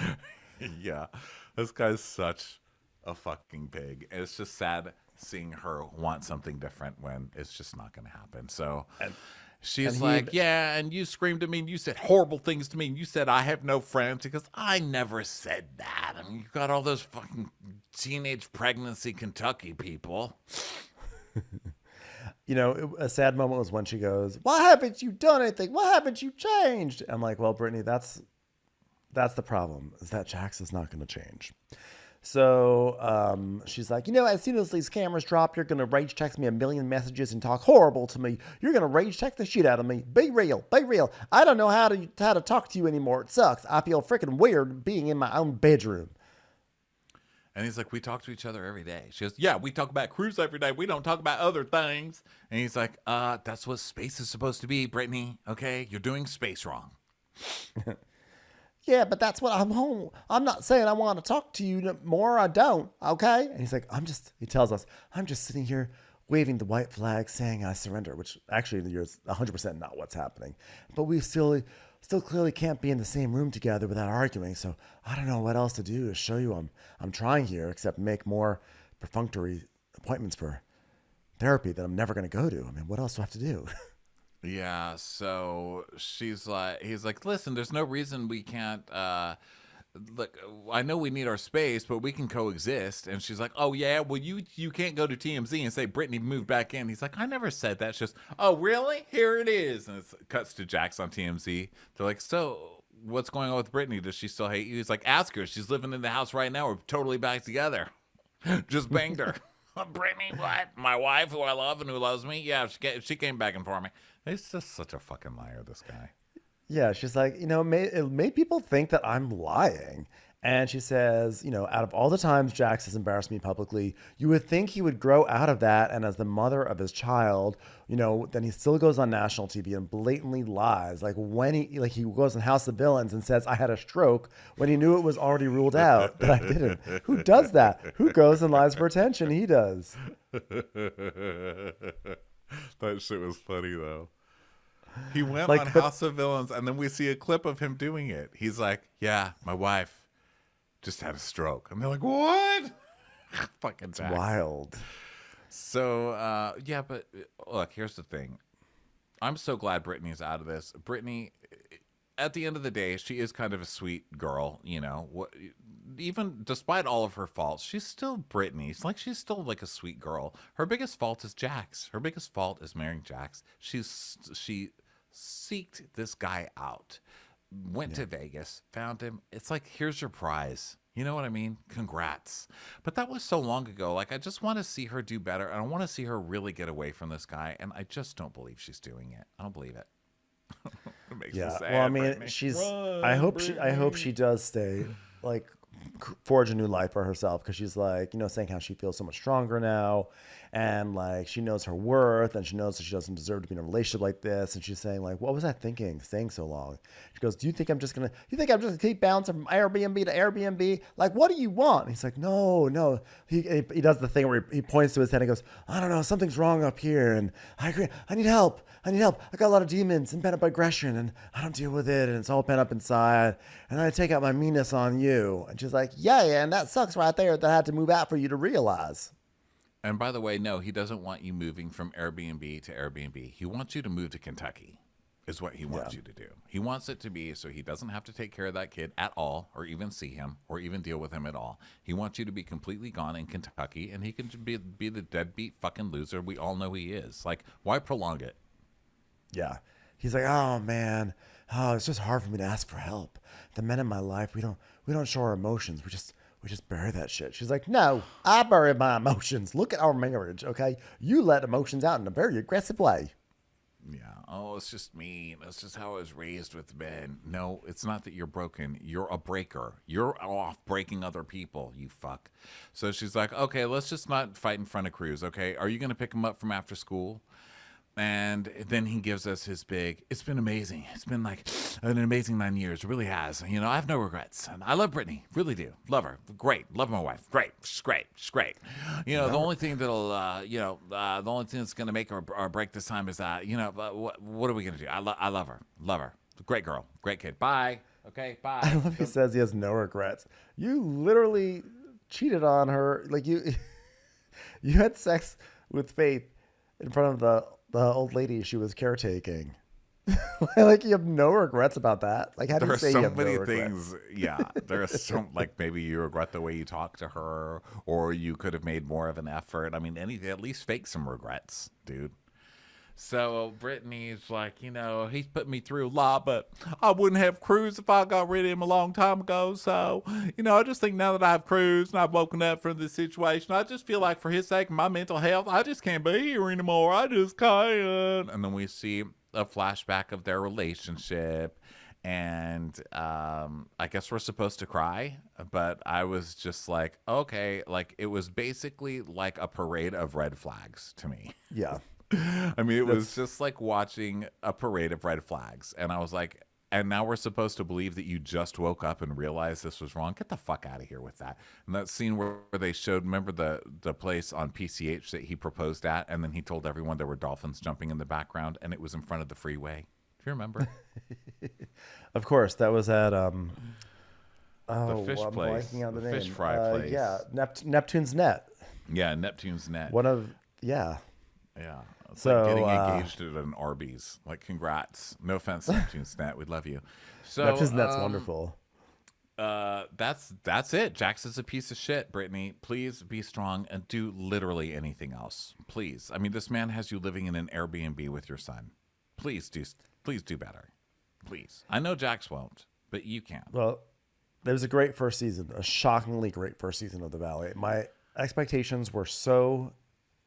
yeah, this guy's such a fucking pig. And it's just sad seeing her want something different when it's just not going to happen. So she's like, yeah, and you screamed at me and you said horrible things to me and you said I have no friends. He goes, I never said that. I mean, you got all those fucking teenage pregnancy Kentucky people. You know, a sad moment was when she goes, "Why haven't you done anything? Why haven't you changed?" I'm like, "Well, Brittany, that's the problem, is that Jax is not going to change." So she's like, "You know, as soon as these cameras drop, you're going to rage text me a million messages and talk horrible to me. You're going to rage text the shit out of me. Be real. Be real. I don't know how to talk to you anymore. It sucks. I feel freaking weird being in my own bedroom." And he's like, "We talk to each other every day." She goes, "Yeah, we talk about cruise every day. We don't talk about other things." And he's like, "That's what space is supposed to be, Brittany. Okay, you're doing space wrong." "Yeah, but that's what I'm home. I'm not saying I want to talk to you more. I don't. Okay." And he's like, he tells us, "I'm just sitting here waving the white flag saying I surrender," which actually is 100% not what's happening. But we still clearly can't be in the same room together without arguing. So I don't know what else to do to show you I'm trying here, except make more perfunctory appointments for therapy that I'm never going to go to. I mean, what else do I have to do? Yeah, so he's like, "Listen, there's no reason we can't, look, I know we need our space, but we can coexist." And she's like, "Oh yeah, well you can't go to TMZ and say Brittany moved back in." He's like, "I never said that." It's just, "Oh really? Here it is." And it cuts to Jax on TMZ. They're like, "So what's going on with Brittany? Does she still hate you?" He's like, "Ask her. She's living in the house right now. We're totally back together. Just banged her." "Brittany, what? My wife, who I love and who loves me? Yeah, she came back in for me." He's just such a fucking liar, this guy. Yeah, she's like, "You know, it made people think that I'm lying." And she says, "You know, out of all the times Jax has embarrassed me publicly, you would think he would grow out of that. And as the mother of his child, you know, then he still goes on national TV and blatantly lies. Like when he goes on House of Villains and says I had a stroke when he knew it was already ruled out that I didn't. Who does that? Who goes and lies for attention? He does." That shit was funny, though. He went Like, on but- House of Villains, and then we see a clip of him doing it. He's like, "Yeah, my wife just had a stroke." And they're like, "What?" Fucking Jax. Wild. So, yeah, but look, here's the thing. I'm so glad Brittany's out of this. Brittany, at the end of the day, she is kind of a sweet girl, you know. Even despite all of her faults, she's still Brittany. She's still like a sweet girl. Her biggest fault is Jax. Her biggest fault is marrying Jax. She seeked this guy out, went to Vegas, found him. It's like, here's your prize. You know what I mean? Congrats. But that was so long ago. Like, I just want to see her do better. And I want to see her really get away from this guy. And I just don't believe she's doing it. I don't believe it. It makes me sad, Well, I mean, Brittany. I hope she does stay, like, forge a new life for herself, because she's like, you know, saying how she feels so much stronger now, and like she knows her worth, and she knows that she doesn't deserve to be in a relationship like this. And she's saying like, what was I thinking, staying so long? She goes, do you think I'm just gonna keep bouncing from Airbnb to Airbnb? Like, what do you want? And he's like, no. He does the thing where he points to his head and goes, I don't know, something's wrong up here, and I agree, I need help. I got a lot of demons and pent up aggression, and I don't deal with it, and it's all pent up inside, and I take out my meanness on you. And she's like, yeah, and that sucks right there that I had to move out for you to realize. And by the way, no, he doesn't want you moving from Airbnb to Airbnb. He wants you to move to Kentucky, is what he wants you to do. He wants it to be so he doesn't have to take care of that kid at all, or even see him, or even deal with him at all. He wants you to be completely gone in Kentucky, and he can be the deadbeat fucking loser we all know he is. Like, why prolong it? Yeah. He's like, oh man, it's just hard for me to ask for help. The men in my life, we don't show our emotions. We just bury that shit. She's like, no, I bury my emotions. Look at our marriage, okay? You let emotions out in a very aggressive way. Yeah. Oh, it's just me. That's just how I was raised with men. No, it's not that you're broken. You're a breaker. You're off breaking other people, you fuck. So she's like, okay, let's just not fight in front of Cruz, okay? Are you going to pick him up from after school? And then he gives us his big, it's been amazing. It's been like an amazing 9 years. It really has. You know, I have no regrets. And I love Brittany. Really do. Love her. Great. Love my wife. Great. She's great. She's great. You know, the only thing that'll, the only thing that's going to make her or break this time is, what are we going to do? I love her. Love her. Great girl. Great kid. Bye. Okay. Bye. I love he says he has no regrets. You literally cheated on her. Like you had sex with Faith in front of the old lady she was caretaking. Like, you have no regrets about that. Like, how do There you are say you so have no many regrets? things. Yeah, there are so like maybe you regret the way you talked to her, or you could have made more of an effort. I mean, anything at least fake some regrets, dude. So Brittany's like, he's put me through a lot, but I wouldn't have Cruz if I got rid of him a long time ago. So, I just think now that I have Cruz and I've woken up from this situation, I just feel like for his sake and my mental health, I just can't be here anymore. I just can't. And then we see a flashback of their relationship. And I guess we're supposed to cry, but I was just like, okay, like it was basically like a parade of red flags to me. Yeah. I mean, it was just like watching a parade of red flags. And I was like, and now we're supposed to believe that you just woke up and realized this was wrong. Get the fuck out of here with that. And that scene where they showed, remember the place on PCH that he proposed at, and then he told everyone there were dolphins jumping in the background, and it was in front of the freeway. Do you remember? Of course, that was at The fish I'm place, blanking on the the name. fish fry place. Yeah, Neptune's Net. Yeah, Neptune's Net. One of yeah. Yeah. It's So, like getting engaged at an Arby's. Like, congrats. No offense, Neptune's Net. We love you. So Neptune's Net's wonderful. That's it. Jax is a piece of shit, Brittany. Please be strong and do literally anything else. Please. I mean, this man has you living in an Airbnb with your son. Please do better. Please. I know Jax won't, but you can. Well, it was a great first season, a shockingly great first season of The Valley. My expectations were so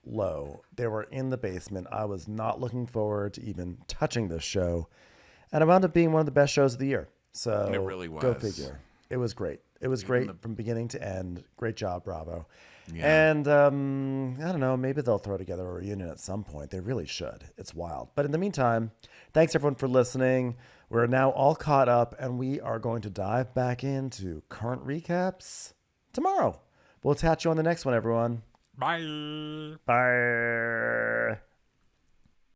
low. They were in the basement. I was not looking forward to even touching this show. And it wound up being one of the best shows of the year. So It really was. Go figure. It was great. It was great from beginning to end. Great job, Bravo. Yeah. And I don't know, maybe they'll throw together a reunion at some point. They really should. It's wild. But in the meantime, thanks everyone for listening. We're now all caught up, and we are going to dive back into current recaps tomorrow. We'll catch you on the next one, everyone. Bye. Bye.